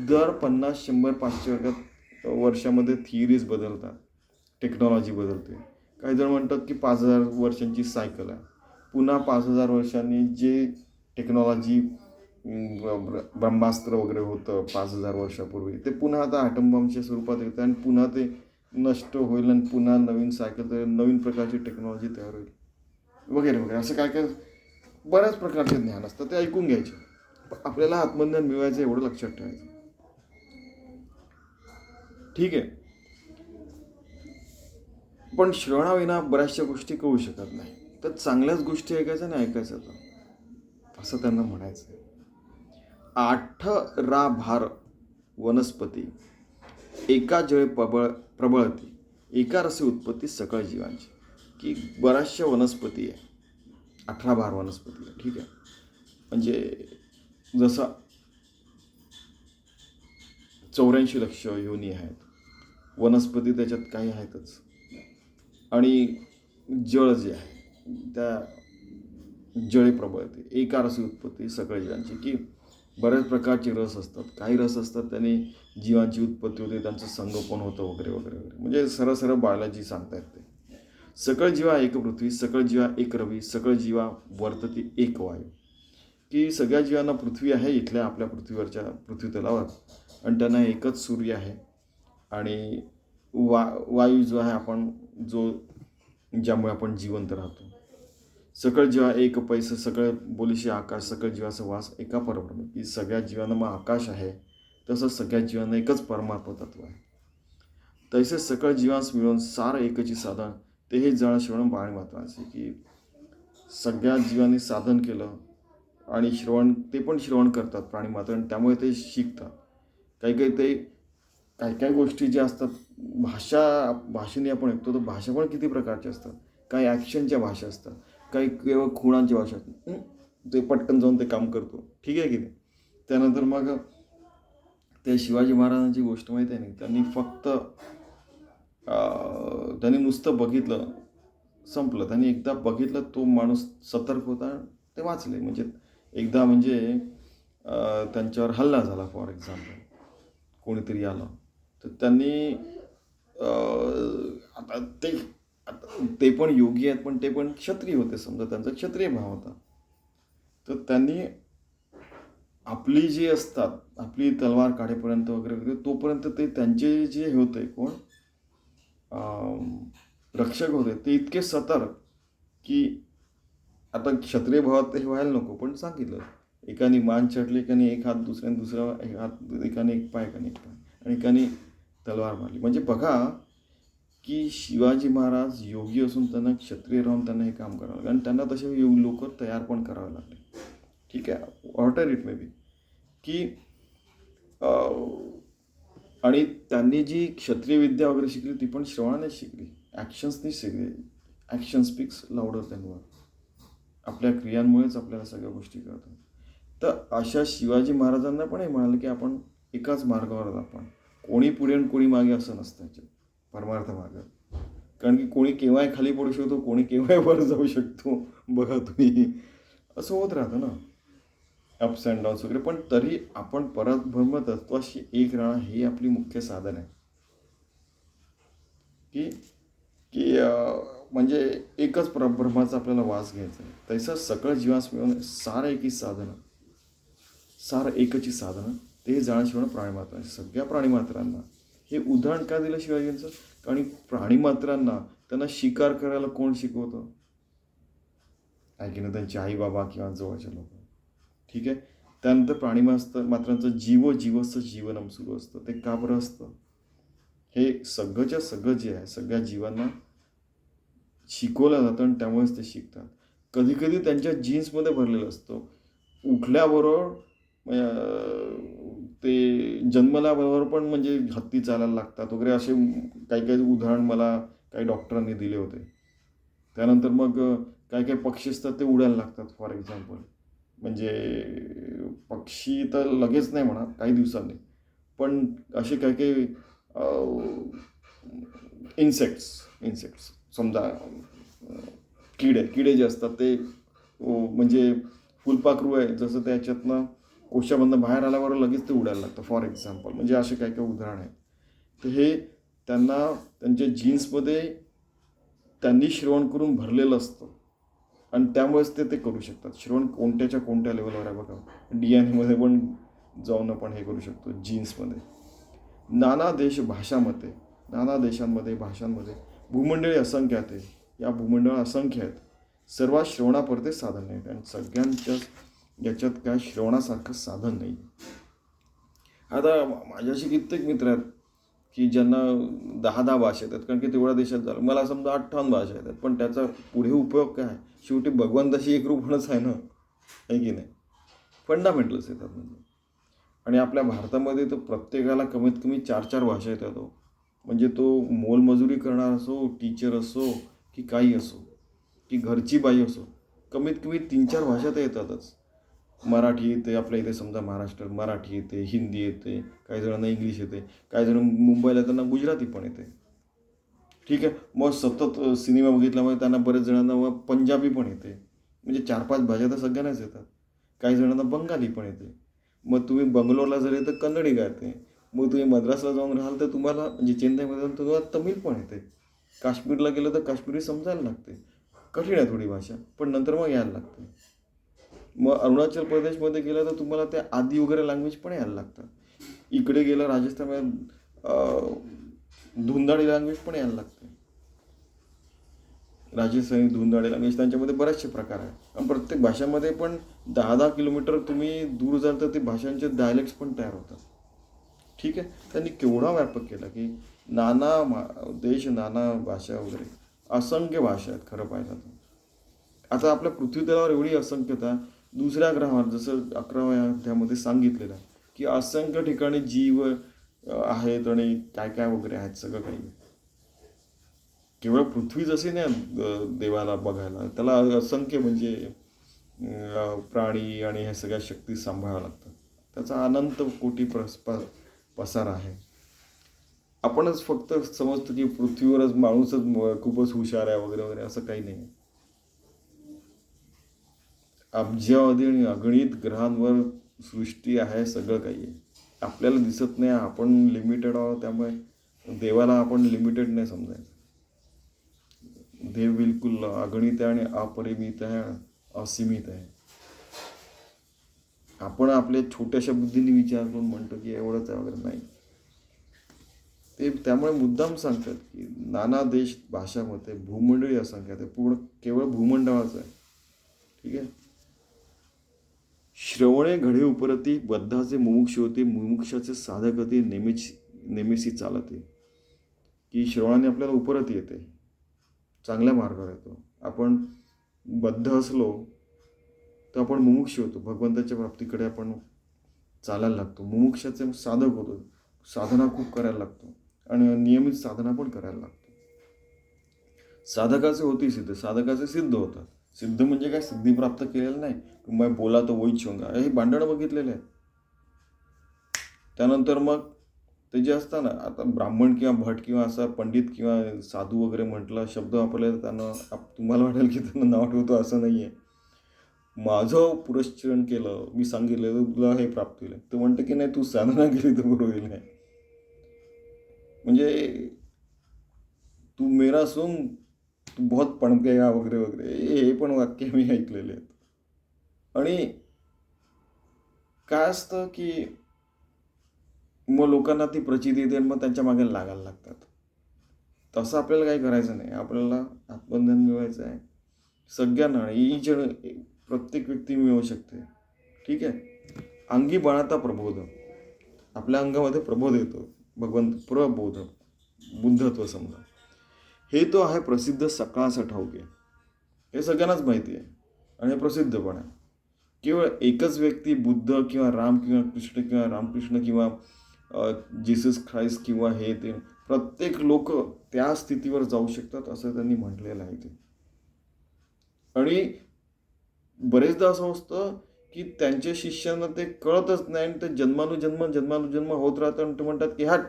दर 50, 100, 500 वर्गात वर्षामध्ये थिअरीज बदलतात, टेक्नॉलॉजी बदलते. काही जण म्हणतात की 5,000 वर्षांची सायकल आहे. पुन्हा 5,000 वर्षांनी जे टेक्नॉलॉजी ब्रह्मास्त्र वगैरे होतं 5,000 वर्षापूर्वी, ते पुन्हा आता ॲटम बॉम्बच्या स्वरूपात येतं आणि पुन्हा ते नष्ट होईल आणि पुन्हा नवीन सायकल तयार, नवीन प्रकारची टेक्नॉलॉजी तयार होईल वगैरे वगैरे. असं काय काय बऱ्याच प्रकारचे ज्ञान असतं, ते ऐकून घ्यायचे. आपल्याला आत्मज्ञान मिळवायचं एवढं लक्षात ठेवायचं. ठीक आहे, पण श्रवणाविना बऱ्याचशा गोष्टी कळू शकत नाही. तर चांगल्याच गोष्टी ऐकायच्या आणि ऐकायचं तर, असं त्यांना म्हणायचं. 8 भार वनस्पती एका जळे प्रबळती, एका रसे उत्पत्ती सकळ जीवांची. की बऱ्याचशा वनस्पती आहे, 18 भार वनस्पती आहे. ठीक आहे, म्हणजे जसं 84 लक्ष योनी आहेत, वनस्पती त्याच्यात काही आहेतच. आणि जळ जे आहे, त्या जळे प्रबळते, एका रसी उत्पत्ती सकळ जीवांची. की बऱ्याच प्रकारचे रस असतात, काही रस असतात त्याने जीवांची उत्पत्ती होते, त्यांचं संगोपन होतं वगैरे वगैरे वगैरे. म्हणजे सरळ सरळ बायोलॉजी सांगता येते. सकळ जीवा एक पृथ्वी, सकळ जीवा एक रवी, सकळ जीवा वर्तती एक वायू. की सगळ्या जीवांना पृथ्वी आहे इथल्या आपल्या पृथ्वीवरच्या पृथ्वी तलावर, आणि त्यांना एकच सूर्य आहे. आणि वायू जो आहे आपण जो ज्यामुळे आपण जिवंत राहतो. सकळ जीवा एक पैस, सकळ बोलीशी आकाश, सकळ जीवाचा वास एका परब्रह्म. की सगळ्या जीवांना मग आकाश आहे, तसंच सगळ्या जीवांना एकच परमात्मा तत्व आहे. तैसे सकळ जीवांस मिळून सार एकची साधन, ते हे जाण श्रवण प्राणी मात्रांचे. की सगळ्या जीवांनी साधन केलं आणि श्रवण, ते पण श्रवण करतात प्राणी मात्र, आणि त्यामुळे ते शिकतात. काही काही ते काही काही गोष्टी ज्या असतात, भाषेने आपण ऐकतो, तर भाषा पण किती प्रकारच्या असतात. काही ॲक्शनच्या भाषा असतात, काही केवळ खुणांच्या भाषा असतात. ते पटकन जाऊन ते काम करतो, ठीक आहे की नाही. त्यानंतर मग ते शिवाजी महाराजांची गोष्ट माहिती आहे नाही, त्यांनी नुसतं बघितलं, संपलं. त्यांनी एकदा बघितलं, तो माणूस सतर्क होता, ते वाचले. म्हणजे एकदा म्हणजे त्यांच्यावर हल्ला झाला फॉर एक्झाम्पल, कोणीतरी आलं, तर त्यांनी आता ते पण योगी आहेत, पण ते पण क्षत्रिय होते, समजा त्यांचा क्षत्रिय भाव होता. तर त्यांनी आपली जी असतात, आपली तलवार काढेपर्यंत वगैरे वगैरे, तोपर्यंत ते त्यांचे जे होते कोण रक्षक होते, ते इतके सतर्क की आता क्षत्रिय भावात हे व्हायला नको, पण सांगितलं एकाने मान छटली, एकाने एक हात, दुसऱ्याने दुसरा एक हात, एकाने एक पाय, एकाने एक पाय, आणि एकाने तलवार मारली. म्हणजे बघा की शिवाजी महाराज योगी असून त्यांना क्षत्रिय राहून त्यांना हे काम करावं लागलं, आणि त्यांना तसे लोक तयार पण करावे लागले. ठीक आहे, व्हॉटर इट मे बी. की आणि त्यांनी जी क्षत्रिय विद्या वगैरे शिकली, ती पण श्रवणाने शिकली, ॲक्शन्सनी शिकली. Action speaks louder than word. आपल्या क्रियांमुळेच आपल्याला सगळ्या गोष्टी कळतात. तर अशा शिवाजी महाराजांना पण हे म्हणाले की आपण एकाच मार्गावर, आपण कोणी पुढे आणि कोणी मागे असं नसतं याच्यात, परमार्थ मार्गात. कारण की कोणी केव्हाही खाली पडू शकतो, कोणी केव्हाही वर जाऊ शकतो. बघा तुम्ही, असं होत राहतं ना, अप्स अँड डाऊन्स वगैरे. पण तरी आपण परत ब्रह्मतत्वाशी एक राहणं हे आपली मुख्य साधन आहे. की की म्हणजे एकच परब्रह्माचा आपल्याला वास घ्यायचा आहे. तसं सकळ जीवास मिळून सार एकी साधनं, सार एकची साधनं, ते जाणशिवण प्राणीमात्रांची. सगळ्या प्राणीमात्रांना हे उदाहरण का दिलं शिवाजींचं? कारण प्राणीमात्रांना त्यांना शिकार करायला कोण शिकवतं? आहे की नाही, त्यांचे आई बाबा किंवा जवळचे लोक. ठीक आहे, त्यानंतर प्राणीमात्रांचं जीवचं जीवनम सुरू असतं. ते का बरं असतं? हे सगळंच्या सगळं जे आहे, सगळ्या जीवांना शिकवलं जातं, आणि त्यामुळेच ते शिकतात. कधी कधी त्यांच्या जीन्समध्ये भरलेलं असतं. उठल्याबरोबर ते जन्मल्याबरोबर पण म्हणजे हत्ती चालायला लागतात वगैरे, असे काही काही उदाहरण मला काही डॉक्टरांनी दिले होते. त्यानंतर मग काही काही पक्षी असतात, ते उडायला लागतात फॉर एक्झाम्पल. म्हणजे पक्षी तर लगेच नाही म्हणा, काही दिवसांनी, पण असे काही काही इन्सेक्ट्स समजा, किडे जे असतात ते, म्हणजे फुलपाखरू आहे जसं, त्याच्यातनं कोशामधनं बाहेर आल्यावर लगेच ते उडायला लागतं फॉर एक्झाम्पल. म्हणजे असे काही काही उदाहरण आहेत. तर हे त्यांना त्यांच्या जीन्समध्ये त्यांनी श्रवण करून भरलेलं असतं आणि त्यामुळेच ते करू शकतात. श्रवण कोणत्याच्या कोणत्या लेवलवर आहे बघा. DNA पण जाऊन आपण हे करू शकतो जीन्समध्ये. नाना देश भाषामध्ये, नाना देशांमध्ये भाषांमध्ये भूमंडळी असंख्य आहेत. या भूमंडळ असंख्य आहेत. सर्वात श्रवणापुरते साधन नाहीत आणि सगळ्यांच्याच याच्यात काय श्रवणासारखं साधन नाही. आता माझ्याशी कित्येक मित्र आहेत की ज्यांना 10 भाषा येतात, कारण की तेवढ्या देशात झालं. मला समजा 58 भाषा येतात, पण त्याचा पुढे उपयोग काय? शेवटी भगवंताशी एकरूपणच आहे ना, आहे की नाही? फंडामेंटल्स येतात म्हणजे. आणि आपल्या भारतामध्ये तर प्रत्येकाला कमीत कमी 4 भाषा येतात. म्हणजे तो मोलमजुरी करणार असो, टीचर असो की काही असो, की घरची बाई असो, कमीत कमी 3-4 भाषा तर येतातच. मराठी येते, आपल्या इथे समजा महाराष्ट्रात मराठी येते, हिंदी येते, काही जणांना इंग्लिश येते, काही जण मुंबईला त्यांना गुजराती पण येते. ठीक आहे. मग सतत सिनेमा बघितल्यामुळे त्यांना बरेच जणांना मग पंजाबी पण येते. म्हणजे 4-5 भाषा तर सगळ्यांनाच येतात. काही जणांना बंगाली पण येते. मग तुम्ही बंगलोरला जर येतं कन्नडी येते. मग तुम्ही मद्रासला जाऊन राहाल तर तुम्हाला, म्हणजे चेन्नईमध्ये जाऊन तुम्हाला तमिळ पण येते. काश्मीरला गेलं तर काश्मीरी समजायला लागते. कठीण आहे थोडी भाषा, पण नंतर मग यायला लागते. मग अरुणाचल प्रदेशमध्ये गेलं तर तुम्हाला ते आदी वगैरे लँग्वेज पण यायला लागतात. इकडे गेलं राजस्थानमध्ये धुंदाडी लँग्वेज पण यायला लागते. राजस्थानी धुंदाडी लँग्वेज, त्यांच्यामध्ये बरेचसे प्रकार आहेत. आणि प्रत्येक भाषामध्ये पण 10-10 किलोमीटर तुम्ही दूर जाल तर ते भाषांचे डायलेक्ट्स पण तयार होतात. ठीक आहे. त्यांनी केवढा व्यापक केला की नाना देश, नाना भाषा वगैरे, असंख्य भाषा आहेत खरं पाहिलं तर. आता आपल्या पृथ्वी तलावर एवढी असंख्यता, दुसऱ्या ग्रहावर जसं 11व्या अध्यायामध्ये सांगितलेलं आहे की असंख्य ठिकाणी जीव आहेत आणि काय काय वगैरे आहेत, सगळं काही. केवळ पृथ्वी जशी नाही देवाला बघायला, त्याला असंख्य म्हणजे प्राणी आणि ह्या सगळ्या शक्ती सांभाळाव्या लागतात. त्याचा अनंत कोटी पसार आहे. आपणच फक्त समजतो की पृथ्वीवरच माणूसच खूपच हुशार आहे वगैरे वगैरे, असं काही नाही. अब्जावधी आणि अगणित ग्रहांवर सृष्टी आहे, सगळं काही आहे. आपल्याला दिसत नाही, आपण लिमिटेड आहोत. त्यामुळे देवाला आपण लिमिटेड नाही समजायचं. देव बिलकुल अगणित आहे आणि अपरिमित आहे, असीमित आहे. आपण आपल्या छोट्याशा बुद्धीने विचार करून म्हणतो की एवढंच आहे वगैरे, नाही. ते त्यामुळे मुद्दाम सांगतात की नाना देश भाषामध्ये भूमंडळी असंख्य आहे. पूर्ण केवळ भूमंडळाचं आहे. ठीक आहे. श्रवणे घडे उपरती बद्धाचे मुमुक्ष होते, मुमुक्षाचे साधक होते, नेमेसी चालते. की श्रवणाने आपल्याला उपरती येते, चांगल्या मार्गावर येतो. आपण बद्ध असलो तर आपण मुमुक्ष होतो, भगवंताच्या प्राप्तीकडे आपण चालायला लागतो. मुमुक्षाचे साधक होतो, साधना खूप करायला लागतो आणि नियमित साधना पण करायला लागतो. साधकाचे होते सिद्ध, साधकाचे सिद्ध होतात. सिद्ध म्हणजे काय, सिद्धी प्राप्त केलेलं नाही. तुम्ही बोला तो वैच होंगा, हे भांडणं बघितलेले आहेत. त्यानंतर मग ते जे असतं ना, आता ब्राह्मण किंवा भट किंवा असा पंडित किंवा साधू वगैरे म्हटलं शब्द वापरले तर त्यांना तुम्हाला वाटेल की त्यांना नाव ठेवतो, असं नाही आहे. माझं पुरस्चरण केलं, मी सांगितलं तुला हे प्राप्त होईल, तो म्हणतं की नाही तू साधना केली तर बरोबर होईल. नाही म्हणजे तू मेरा सुन, तू बहुत पणकेगा वगैरे वगैरे, हे पण वाक्य मी ऐकलेले आहेत. आणि काय असतं की मग लोकांना ती प्रचिती येते आणि मग त्यांच्या मागे लागायला लागतात. तसं आपल्याला काही करायचं नाही. आपल्याला आत्मज्ञान मिळवायचं आहे सगळ्यांना. प्रत्येक व्यक्ती मिळवू शकते. ठीक आहे. अंगी बाळाता प्रबोध, आपल्या अंगामध्ये प्रबोध येतो. भगवंत प्रबोध, बुद्धत्व समजा. हे तो आहे प्रसिद्ध सकाळचा ठाऊके, हे सगळ्यांनाच माहिती आहे आणि हे प्रसिद्ध पण आहे. केवळ एकच व्यक्ती बुद्ध किंवा राम किंवा कृष्ण किंवा रामकृष्ण किंवा जीसस ख्राइस्ट किंवा हे ते प्रत्येक लोक त्या स्थितीवर जाऊ शकतात असं त्यांनी म्हटलेलं आहे ते. आणि बरेचदा असं असतं की त्यांच्या शिष्यांना ते कळतच नाही आणि ते जन्मानुजन्म होत राहतं आणि ते म्हणतात की हट,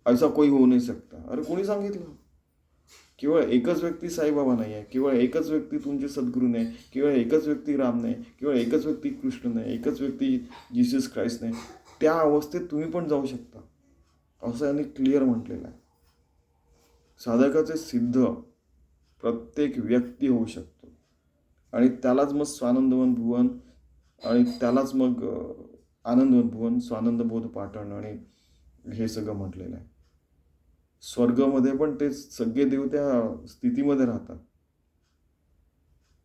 ऐसा कोई होऊ नाही सकता. अरे कोणी सांगितलं? केवळ एकच व्यक्ती साईबाबा नाही आहे, केवळ एकच व्यक्ती तुमचे सद्गुरू नाही, केवळ एकच व्यक्ती राम नाही, केवळ एकच व्यक्ती कृष्ण नाही, एकच व्यक्ती जीसस ख्राइस्ट नाही. त्या अवस्थेत तुम्ही पण जाऊ शकता. असं यांनी क्लिअर म्हटलेलं आहे. साधकाचे सिद्ध प्रत्येक व्यक्ती होऊ शकतो आणि त्यालाच मग स्वानंदवन भुवन आणि त्यालाच मग आनंदवन भुवन, स्वानंदबोध पाठण आणि हे सगळं म्हटलेलं आहे. स्वर्गामध्ये पण ते सगळे देव त्या स्थितीमध्ये राहतात.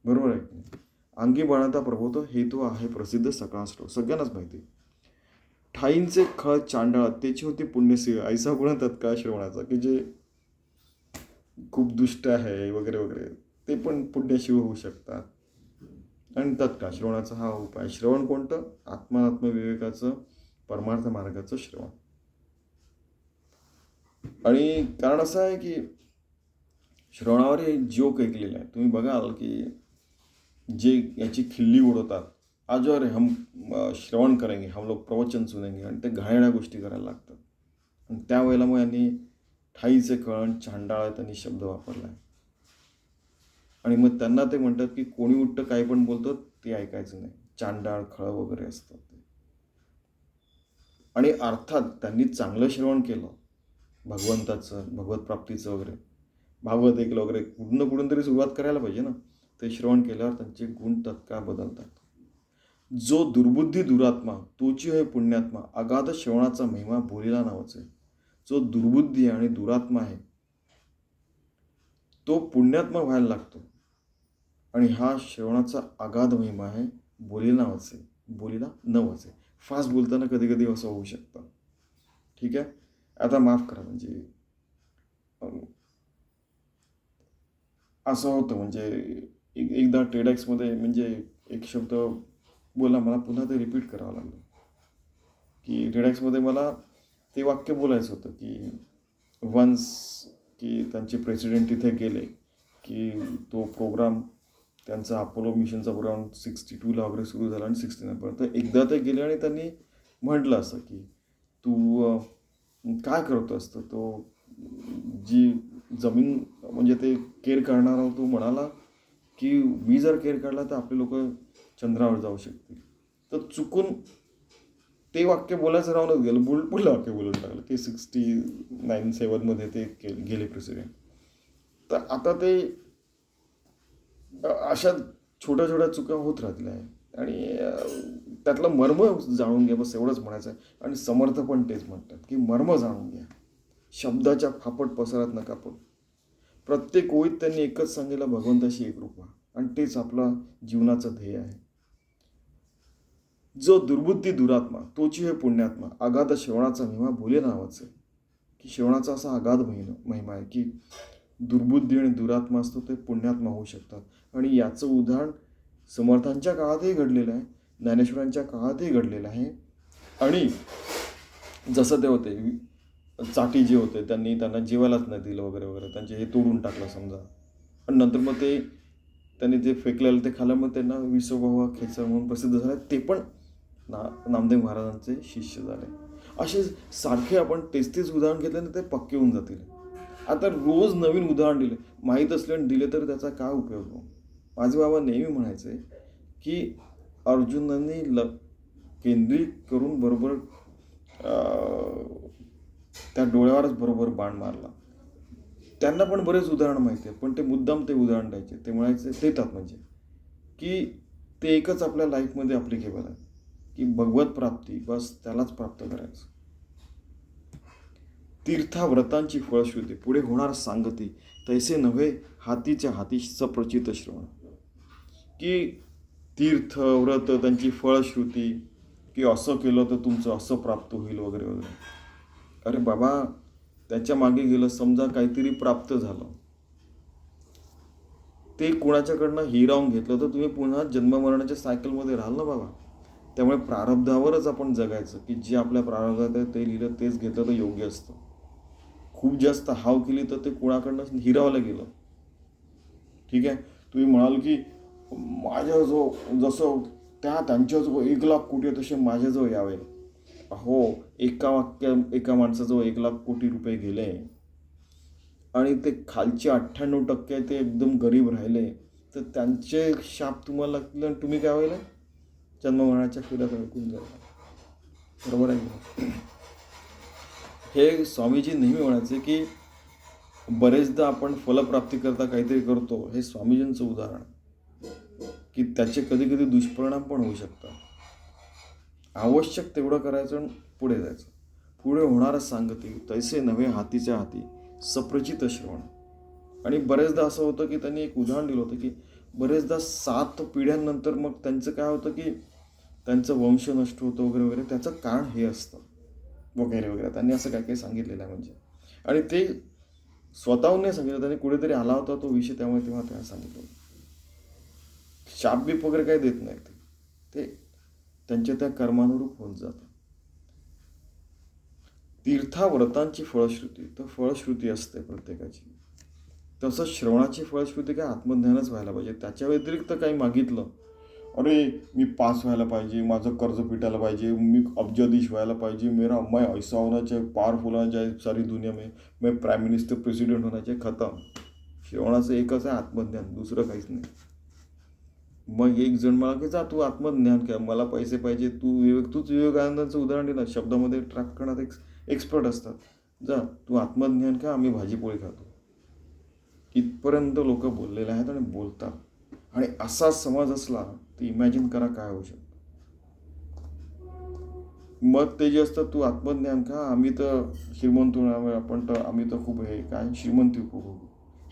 बरोबर आहे की नाही? अंगी बाळाता प्रभोतो हेतू आहे प्रसिद्ध सकाळास्त्रो, सगळ्यांनाच माहिती. ठाईंचे खळ चांडाळ त्याची होती पुण्यसेवा, ऐसा गुण तत्काळ श्रवणाचा, की जे खूप दुष्ट आहे वगैरे वगैरे ते पण पुण्यशिव होऊ शकतात. आणि तत्काळ श्रवणाचा हा उपाय. श्रवण कोणतं? आत्मात्म विवेकाचं, परमार्थ मार्गाचं श्रवण. आणि कारण असं आहे की श्रवणावर एक जोक ऐकलेला आहे. तुम्ही बघाल की जे याची खिल्ली उडवतात, आज अरे हम श्रवण करेंगे, हम लोग प्रवचन सुनेंगे, आणि ते घाणेरड्या गोष्टी करायला लागतात. आणि त्यावेळेला मग यांनी ठाईचे कळण चांडाळ त्यांनी शब्द वापरला आहे. आणि मग त्यांना ते म्हणतात की कोणी उठतं काही पण बोलतं ते ऐकायचं नाही, चांडाळ खळ वगैरे असतात ते. आणि अर्थात त्यांनी चांगलं श्रवण केलं भगवंताचं, भगवत प्राप्तीचं वगैरे, भागवत ऐकलं वगैरे, कुठून तरी सुरुवात करायला पाहिजे ना. ते श्रवण केल्यावर त्यांचे गुण तत्काळ बदलतात. जो दुर्बुद्धी दुरात्मा तोची होय पुण्यात्मा, अगाध श्रवणाचा महिमा बोलीला नावाचे. जो दुर्बुद्धी आणि दुरात्मा आहे तो पुण्यात्मा व्हायला लागतो. आणि हा श्रवणाचा अगाध महिमा आहे, बोलीला वाचे, बोलीला न वाचे. फास्ट बोलताना कधी कधी असं होऊ शकतं. ठीक आहे, आता माफ करा. म्हणजे असं होतं, म्हणजे एकदा टेडॅक्समध्ये म्हणजे एक शब्द बोला, मला पुन्हा ते रिपीट करावं लागलं. की टेडॅक्समध्ये मला ते वाक्य बोलायचं होतं की वन्स, की त्यांचे प्रेसिडेंट तिथे गेले की तो प्रोग्राम त्यांचा अपोलो मिशनचा प्रोग्राम 62ला वगैरे सुरू झाला आणि 69पर्यंत एकदा ते गेले आणि त्यांनी म्हटलं असं की तू काय करतो असतं. तो जी जमीन म्हणजे ते केअर करणारा तो म्हणाला की मी जर केअर काढला तर आपले लोक चंद्रावर जाऊ शकतील. तर चुकून ते वाक्य बोलायचं राहूनच गेलं, पुढलं वाक्य बोलून टाकलं की 69-7मध्ये ते गेले प्रेसिडेंट. तर आता ते अशा छोट्या छोट्या चुका होत राहतील आहे. आणि त्यातलं मर्म जाणून घ्या, बस एवढंच म्हणायचं आहे. आणि समर्थ पण तेच म्हणतात की मर्म जाणून घ्या, शब्दाच्या फापट पसरत नका पडू. प्रत्येक ओळीत त्यांनी एकच सांगितलं, भगवंताशी एकरूप व्हा, आणि तेच आपला जीवनाचं ध्येय आहे. जो दुर्बुद्धी दुरात्मा तोची हे पुण्यात्मा, अगाध श्रवणाचा महिमा बोले नावाचे. की श्रवणाचा असा अगाध महिमा आहे की दुर्बुद्धी आणि दुरात्मा असतो ते पुण्यात्मा होऊ शकतात. आणि याचं उदाहरण समर्थांच्या काळातही घडलेलं आहे, ज्ञानेश्वरांच्या काळातही घडलेलं आहे. आणि जसं ते होते चाटी जे होते, त्यांना जेवायलाच नाही दिलं वगैरे वगैरे, त्यांचे हे तोडून टाकलं समजा. आणि नंतर मग ते त्यांनी जे फेकलेलं ते खाल्लं, मग त्यांना विसोबाबा खेचर म्हणून प्रसिद्ध झाले. ते पण नामदेव महाराजांचे शिष्य झाले. असे सारखे आपण तेच उदाहरण घेतले तर ते पक्के होऊन जातील. आता रोज नवीन उदाहरण दिले, माहीत असल्याने दिले तर त्याचा काय उपयोग हो. माझे बाबा नेहमी म्हणायचे की अर्जुनांनी केंद्रित करून बरोबर त्या डोळ्यावरच बरोबर बाण मारला. त्यांना पण बरेच उदाहरणं माहिती आहेत, पण ते मुद्दाम ते उदाहरण द्यायचे. ते म्हणायचे देतात म्हणजे की ते एकच आपल्या लाईफमध्ये ॲप्लिकेबल आहे की भगवत प्राप्ती, बस त्यालाच प्राप्त करायचं. तीर्थाव्रतांची फळश्रुती पुढे होणार सांगती, तैसे नव्हे हातीच्या हाती सप्रचित श्रवण. की तीर्थ व्रत त्यांची फळश्रुती, की असं केलं तर तुमचं असं प्राप्त होईल वगैरे वगैरे. अरे बाबा, त्याच्या मागे गेलं, समजा काहीतरी प्राप्त झालं, ते कुणाच्याकडनं हिरावून घेतलं तर तुम्ही पुन्हा जन्ममरणाच्या सायकलमध्ये राहाल ना बाबा. त्यामुळे प्रारब्धावरच आपण जगायचं, की जे आपल्या प्रारब्धात आहे ते लिहिलं तेच घेतलं तर योग्य असतं. खूप जास्त हाव केली तर ते कुणाकडनं हिरावलं गेलं. ठीक आहे, तुम्ही म्हणाल की माझ्याजवळ जसं त्यांच्याजवळ 1,00,000 कोटी आहे तसे माझ्याजवळ यावे. हो, एका माणसाजवळ 1,00,000 कोटी रुपये गेले आणि ते खालचे 98% ते एकदम गरीब राहिले, तर त्यांचे शाप तुम्हाला लागतील आणि तुम्ही काय व्हायला जन्ममरणाच्या फेऱ्यात अडकून जायला. बरोबर आहे. हे स्वामीजी नेहमी म्हणायचे की बरेचदा आपण फलप्राप्तीकरता काहीतरी करतो. हे स्वामीजींचं उदाहरण की त्याचे कधी कधी दुष्परिणाम पण होऊ शकतात. आवश्यक तेवढं करायचं आणि पुढे जायचं. पुढे होणारं सांगती तैसे नव्हे हातीच्या हाती सप्रचित श्रवण. आणि बरेचदा असं होतं की त्यांनी एक उदाहरण दिलं होतं की बरेचदा 7 पिढ्यांनंतर मग त्यांचं काय होतं की त्यांचं वंश नष्ट होतं वगैरे वगैरे. त्याचं कारण हे असतं वगैरे वगैरे. त्यांनी असं काय काही सांगितलेलं आहे म्हणजे. आणि ते स्वतःहून नाही सांगितलं, त्यांनी कुठेतरी आला होता तो विषय, त्यामुळे तेव्हा त्यांना सांगितलं. शापबीप वगैरे काही देत नाहीत ते त्यांच्या त्या कर्मानुरूप होत जातं. तीर्थाव्रतांची फळश्रुती, तर फळश्रुती असते प्रत्येकाची. तसंच श्रवणाची फळश्रुती काय आत्मज्ञानच व्हायला पाहिजे. त्याच्या व्यतिरिक्त काही मागितलं, अरे मी पास व्हायला पाहिजे, माझं कर्ज फिटायला पाहिजे, मी अब्जाधीश व्हायला पाहिजे, मेरा मैं ऐसा होना चाहिए, पावरफुल होना चाहिए सारी दुनिया में, मैं प्राइम मिनिस्टर प्रेसिडेंट होना चाहिए, खतम. श्रवणाचं एकच आहे आत्मज्ञान, दुसरं काहीच नाही. मग एक जण मला की जा तू आत्मज्ञान काय, मला पैसे पाहिजे, तूच विवेकानंदांचं उदाहरण दिलं, शब्दामध्ये ट्रॅक करण्यात एक्सपर्ट असतात. जा तू आत्मज्ञान काय, आम्ही भाजीपोळी खातो. इथपर्यंत लोक बोललेले आहेत आणि बोलतात. आणि असा समाज असला तर इमॅजिन करा काय होऊ शकतं. मग ते जे असतं तू आत्मज्ञान का, आम्ही तर श्रीमंत, आपण तर आम्ही तर खूप हे काय श्रीमंती खूप होऊ,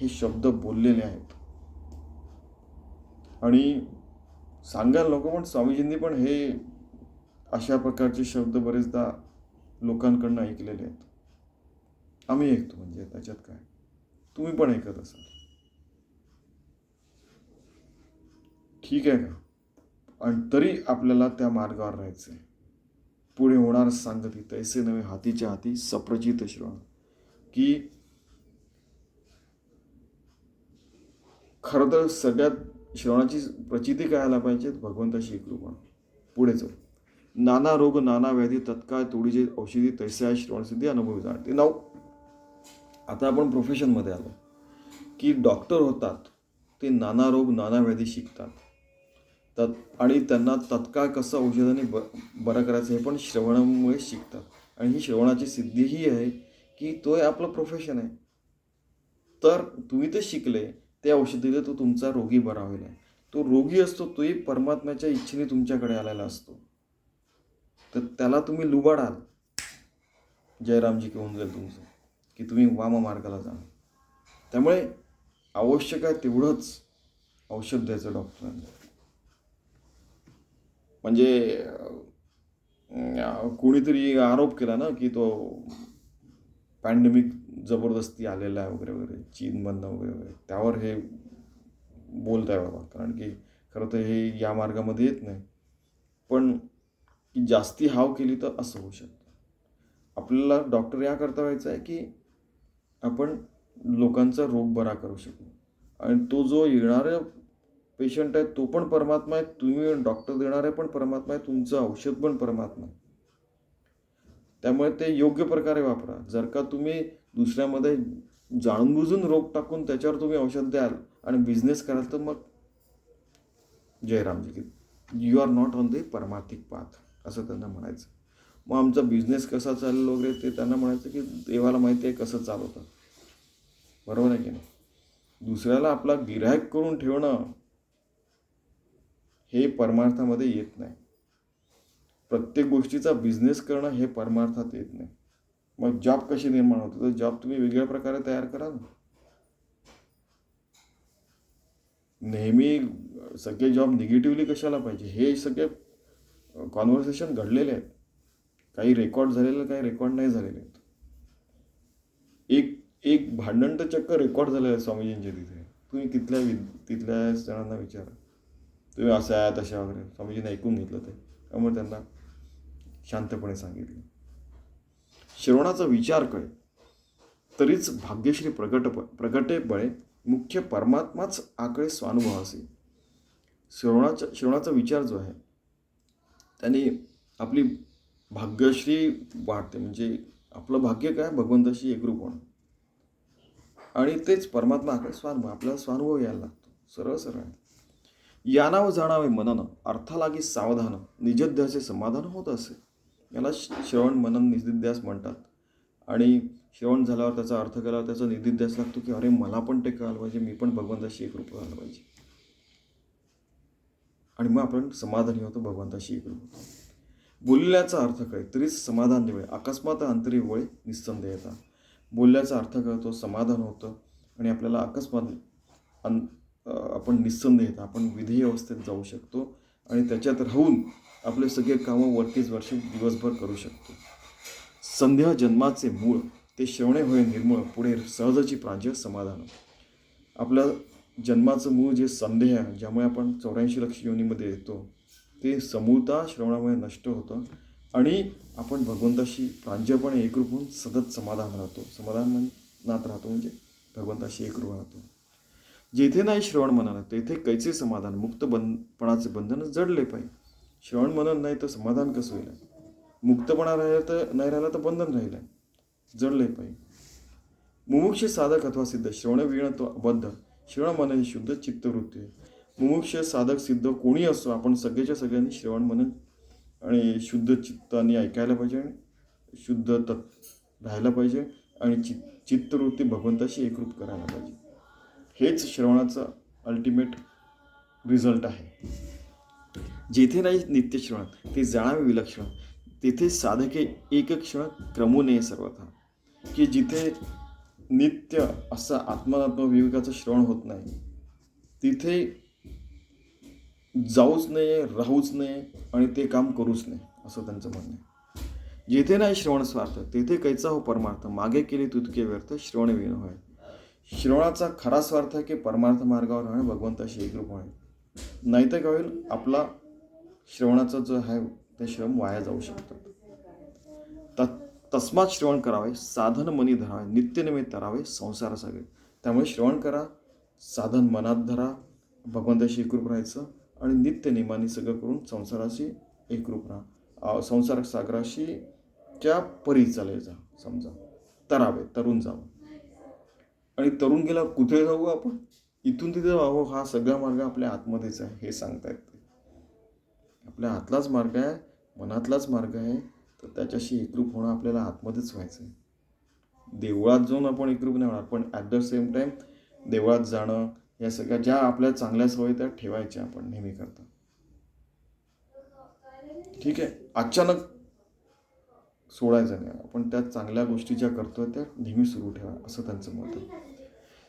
हे शब्द बोललेले आहेत. आणि सांगायला नको पण स्वामीजींनी पण हे अशा प्रकारचे शब्द बरेचदा लोकांकडनं ऐकलेले आहेत. आम्ही ऐकतो म्हणजे त्याच्यात काय, तुम्ही पण ऐकत असाल. ठीक आहे का. आणि तरी आपल्याला त्या मार्गावर राहायचं आहे. पुढे होणार सांगती तैसे नव्हे हातीच्या हाती सप्रचित श्रवण. की खरं तर सगळ्यात श्रवणाची प्रचिती करायला पाहिजे भगवंताशी एकरूपण. पुढे जाऊ. नाना रोग नाना व्याधी तत्काळ तोडीचे औषधी तैसे आहे श्रवणसिद्धी अनुभवी जाणते. नाव आता आपण प्रोफेशनमध्ये आलो की डॉक्टर होतात ते नाना रोग नाना व्याधी शिकतात. आणि त्यांना तत्काळ कसं औषधाने बरं करायचं हे पण श्रवणामुळे शिकतात. आणि ही श्रवणाची सिद्धी ही आहे की तो आपलं प्रोफेशन आहे. तर तुम्ही ते शिकले, ते औषधीला तो तुमचा रोगी बरा होईल. तो रोगी असतो तोही परमात्म्याच्या इच्छेने तुमच्याकडे आलेला असतो. तर त्याला तुम्ही लुबाडाल, जयरामजी होऊन जाईल तुमचं की तुम्ही वाम मार्गाला जा. त्यामुळे आवश्यक आहे तेवढंच औषध द्यायचं डॉक्टरांना. म्हणजे कोणीतरी आरोप केला ना की तो पॅन्डेमिक जबरदस्ती आलेला आहे वगैरे वगैरे, चीनमधनं वगैरे वगैरे, त्यावर हे बोलत आहे बाबा. कारण की खरं तर हे या मार्गामध्ये येत नाही, पण की जास्ती हाव केली तर असं होऊ शकतं. आपल्याला डॉक्टर याकरता व्हायचं आहे की आपण लोकांचा रोग बरा करू शकू. आणि तो जो येणारा पेशंट आहे तो पण परमात्मा आहे, तुम्ही डॉक्टर देणारे पण परमात्मा आहे, तुमचं औषध पण परमात्मा आहे. त्यामुळे ते योग्य प्रकारे वापरा. जर का तुम्ही दुसऱ्यामध्ये जाणून बुजून रोग टाकून त्याच्यावर तुम्ही औषध द्याल आणि बिझनेस कराल तर मग जयरामजी की you are not on the परमार्थिक पाथ, असं त्यांना म्हणायचं. मग आमचा बिझनेस कसा चालेल वगैरे ते त्यांना म्हणायचं की देवाला माहिती आहे कसं चालवतं. बरोबर आहे की नाही. दुसऱ्याला आपला गिऱ्हाईक करून ठेवणं हे परमार्थामध्ये येत नाही. प्रत्येक गोष्टीचा बिझनेस करणं हे परमार्थात येत नाही. मग जॉब कशी निर्माण होते, तर जॉब तुम्ही वेगळ्या प्रकारे तयार करा ना. नेहमी सगळे जॉब निगेटिव्हली कशाला पाहिजे, हे सगळे कॉन्व्हर्सेशन घडलेले आहेत. काही रेकॉर्ड झालेले, काही रेकॉर्ड नाही झालेले आहेत. एक भांडण तर चक्क रेकॉर्ड झालेलं आहे स्वामीजींच्या तिथे. तुम्ही तिथल्या जणांना विचारा, तुम्ही असं आहे तशा वगैरे. स्वामीजींनी ऐकून घेतलं ते, त्यामुळे त्यांना शांतपणे सांगितलं. श्रवणाचा विचार कळे तरीच भाग्यश्री प्रगटे बळे मुख्य परमात्माच आकळे स्वानुभवासी. श्रवणाचा विचार जो आहे त्याने आपली भाग्यश्री वाढते. म्हणजे आपलं भाग्य काय, भगवंताशी एकरूप होणं. आणि तेच परमात्मा आकळे स्वानुभव, आपल्याला स्वानुभव यायला लागतो. सरळ सरळ आहे. यानाव जाणावे मनन अर्थालागी सावधान निजध्यासे समाधान होत असे. याला श्रवण मनन निधिध्यास म्हणतात. आणि श्रवण झाल्यावर त्याचा अर्थ केल्यावर त्याचा निधिध्यास लागतो की अरे मला पण ते कळायला पाहिजे, मी पण भगवंताशी एकरूप व्हायला पाहिजे. आणि मग आपण समाधानी होतो, भगवंताशी एकरूप होतो. बोलल्याचा अर्थ कळे तरीच समाधान निवळे, अकस्मात अंतरी वळे निस्संदेहता. बोलल्याचा अर्थ कळतो, समाधान होतं आणि आपल्याला अकस्मात आपण निस्संदेहता, आपण विधेय अवस्थेत जाऊ शकतो आणि त्याच्यात राहून आपले सगळे कामं वरतीच वर्ष दिवसभर करू शकतो. संध्या जन्माचे मूळ ते श्रवणे होय निर्मूळ, पुढे सहजची प्रांजळ समाधान. आपल्या जन्माचं मूळ जे संदेह आहे, ज्यामुळे आपण 84 लक्ष योनीमध्ये येतो, ते समूळता श्रवणामुळे नष्ट होतं आणि आपण भगवंताशी प्रांजळपणे एकरूप होऊन सतत समाधानात राहतो, म्हणजे भगवंताशी एकरूप राहतो. जेथे नाही श्रवण मनन तेथे कैचे समाधान, मुक्त पणाचे बंधन जडले पाहिजे. श्रवण मनन नाही तर समाधान कसं होईल? मुक्तपणा राहिला तर नाही राहिला तर बंधन राहिलं, जडले पाहिजे. मुमुक्ष साधक अथवा सिद्ध श्रवण विण तो अबद्ध, श्रवण मनन शुद्ध चित्तवृत्ती. मुमुक्ष साधक सिद्ध कोणी असो, आपण सगळ्याच्या सगळ्यांनी श्रवण मनन आणि शुद्ध चित्ताने ऐकायला पाहिजे, शुद्ध राहायला पाहिजे आणि चित्तवृत्ती भगवंताशी एकरूप करायला पाहिजे. हेच श्रवणाचं अल्टिमेट रिझल्ट आहे. जेथे नाही नित्य श्रवण ते जाणावे विलक्षण, तेथे साधके एक क्षण क्रमू नये सर्वथा. की जिथे नित्य असा आत्मात्मविवेकाचं श्रवण होत नाही, तिथे जाऊच नये, राहूच नये आणि ते काम करूच नये, असं त्यांचं म्हणणं आहे. जेथे नाही श्रवण स्वार्थ तेथे कैचा हो परमार्थ, मागे केले तुतके व्यर्थ श्रवण विण होय. श्रवणाचा खरा स्वार्थ आहे की परमार्थ मार्गावर राहणे, भगवंताशी एकरूप होणे. नाहीतर काय होईल, आपला श्रवणाचा जो आहे ते श्रम वाया जाऊ शकतात. तस्मात श्रवण करावे, साधन मनी धरावे, नित्यनिमित तरावे संसार सगळे. त्यामुळे श्रवण करा, साधन मनात धरा, भगवंताशी एकरूप राहायचं आणि नित्य नियमाने सगळं करून संसाराशी एकरूप राहा. संसार सागराशी त्या परी चाले जा, समजा तरावे, तरून जावं. आणि तरून गेल्यावर कुठे जाऊ आपण? इथून तिथे जाऊ. हा सगळा मार्ग आपल्या आतमध्येच आहे, हे सांगता येते. आपल्या आतलाच मार्ग आहे, मनातलाच मार्ग आहे, तर त्याच्याशी एकरूप होणं आपल्याला आतमध्येच व्हायचं आहे. देवळात जाऊन आपण एकरूप नाही होणार, पण ॲट द सेम टाईम देवळात जाणं, या सगळ्या ज्या आपल्या चांगल्या सवयी त्या ठेवायच्या आपण नेहमी करता. ठीक आहे, अचानक सोडायचं नाही, आपण त्या चांगल्या गोष्टी ज्या करतोय त्या नेहमी सुरू ठेवा, असं त्यांचं मत आहे.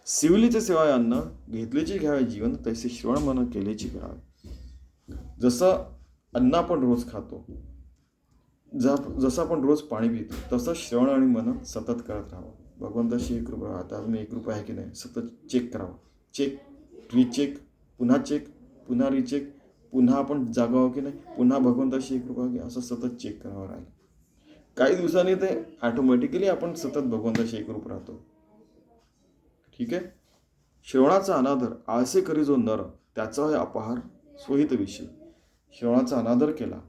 सिवलीचे सेवा अन्न घेतलेची घ्यावे जीवन, तैसे श्रवण मन केलेची करावे. जसं अन्न आपण रोज खातो, जसं आपण रोज पाणी पितो, तसं श्रवण आणि मनन सतत करत राहावं. भगवंताशी एकरूप राहा. आता मी एकरूप आहे की नाही सतत चेक करावं. चेक, रिचेक, पुन्हा चेक, पुन्हा रिचेक, पुन्हा आपण जागावं की नाही, पुन्हा भगवंताशी एकरूप आहे की, असं सतत चेक करावं राहील. काही दिवसांनी ते ऑटोमॅटिकली आपण सतत भगवंताशी एकरूप राहतो. ठीक आहे. श्रवणाचा अनादर आळसे करी जो नर, त्याचा आहे अपहार सोहित विषय. श्रवणाचा अनादर केला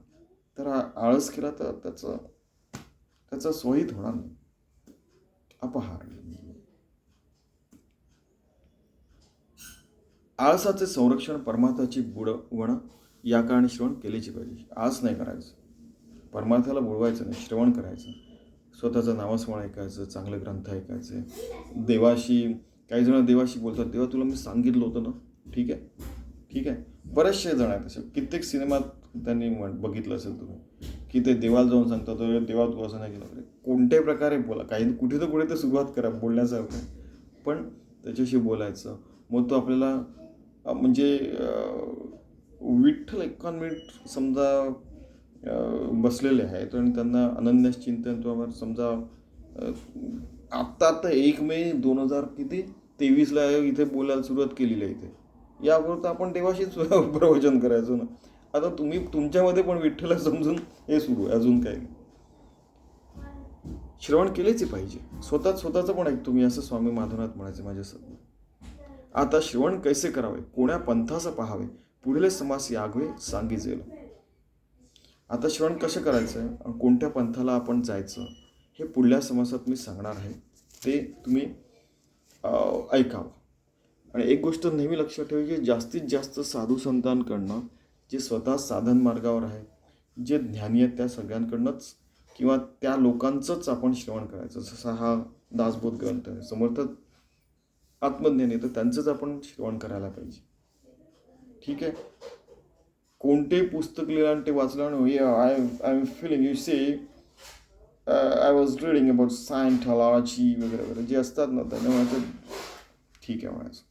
तर आळस केला तर त्याचा सोहित होणार नाही, अपहार. आळसाचे संरक्षण परमार्थाची बुडवणं, या कारणे श्रवण केलेची पाहिजे. आळस नाही करायचं, परमार्थाला बुडवायचं नाही, श्रवण करायचं. स्वतःचं नामस्मरण ऐकायचं, चांगले ग्रंथ ऐकायचे, देवाशी. काही जण देवाशी बोलतात, देवा तुला मी सांगितलं होतं ना. ठीक आहे, ठीक आहे. बरेचसे जण आहेत असे, कित्येक सिनेमात त्यांनी बघितलं असेल तुम्ही, की ते देवाला जाऊन सांगतात, देवा तू असं नाही केलं. कोणत्याही प्रकारे बोला, काही कुठे तर सुरुवात करा बोलण्याचा अर्थ, पण त्याच्याशी बोलायचं. मग तो आपल्याला म्हणजे विठ्ठल मिनिट समजा बसलेले आहेत आणि त्यांना अनन्य चिंतन तुम्हाला समजा आत्ता 1 मे 2023ला इथे बोलायला सुरुवात केलेली आहे. इथे याबरोबर आपण देवाशीच प्रवचन करायचो ना. आता तुम्ही तुमच्यामध्ये पण विठ्ठला समजून हे सुरू आहे, अजून काही नाही. श्रवण केलेच पाहिजे. स्वतःचं पण ऐक तुम्ही, असं स्वामी माधवनाथ म्हणायचे माझ्या सगळं. आता श्रवण कैसे करावे, कोण्या पंथाचं पाहावे, पुढले समास यागवे सांगितलेलं. आता श्रवण कसं करायचं, कोणत्या पंथाला आपण जायचं, हे पुढल्या समासात मी सांगणार आहे. ते तुम्ही ऐकावं. आणि एक गोष्ट नेहमी लक्षात ठेवायची, जास्तीत जास्त साधू संतांकडनं, जे स्वतः साधन मार्गावर आहे, जे ज्ञानी आहेत, त्या सगळ्यांकडनंच किंवा त्या लोकांचंच आपण श्रवण करायचं. जसा हा दासबोध ग्रंथ आहे, समर्थ आत्मज्ञानी, तर त्यांचंच आपण श्रवण करायला पाहिजे. ठीक आहे. कोणतेही पुस्तक लिहिलं आणि ते वाचलं आणि I am feeling you see I was reading about Scientology वगैरे वगैरे जे असतात ना, त्यांना म्हणायचं ठीक आहे म्हणायचं.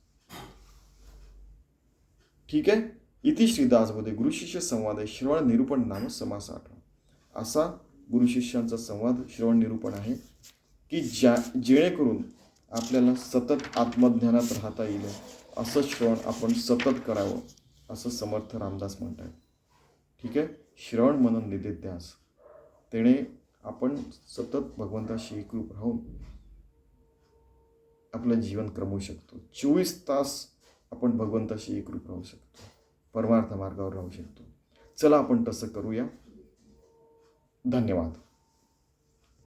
ठीक आहे. इति श्री दासबोधे गुरु शिष्य संवाद श्रवण निरूपण नाम समास 8. असा गुरु शिष्यांचा संवाद श्रवण निरूपण आहे की जेणेकरून आपल्याला सतत आत्मज्ञानात राहता येईल असं श्रवण आपण सतत करावं, असं समर्थ रामदास म्हणतात. ठीक आहे. श्रवण मनन निधिध्यास, तेणे आपण सतत भगवंताशी एकरूप राहून आपलं जीवन क्रमवू शकतो. 24 तास आपण भगवंताशी एकरूप राहू शकतो, परमार्थ मार्गावर राहू शकतो. चला आपण तसं करूया. धन्यवाद.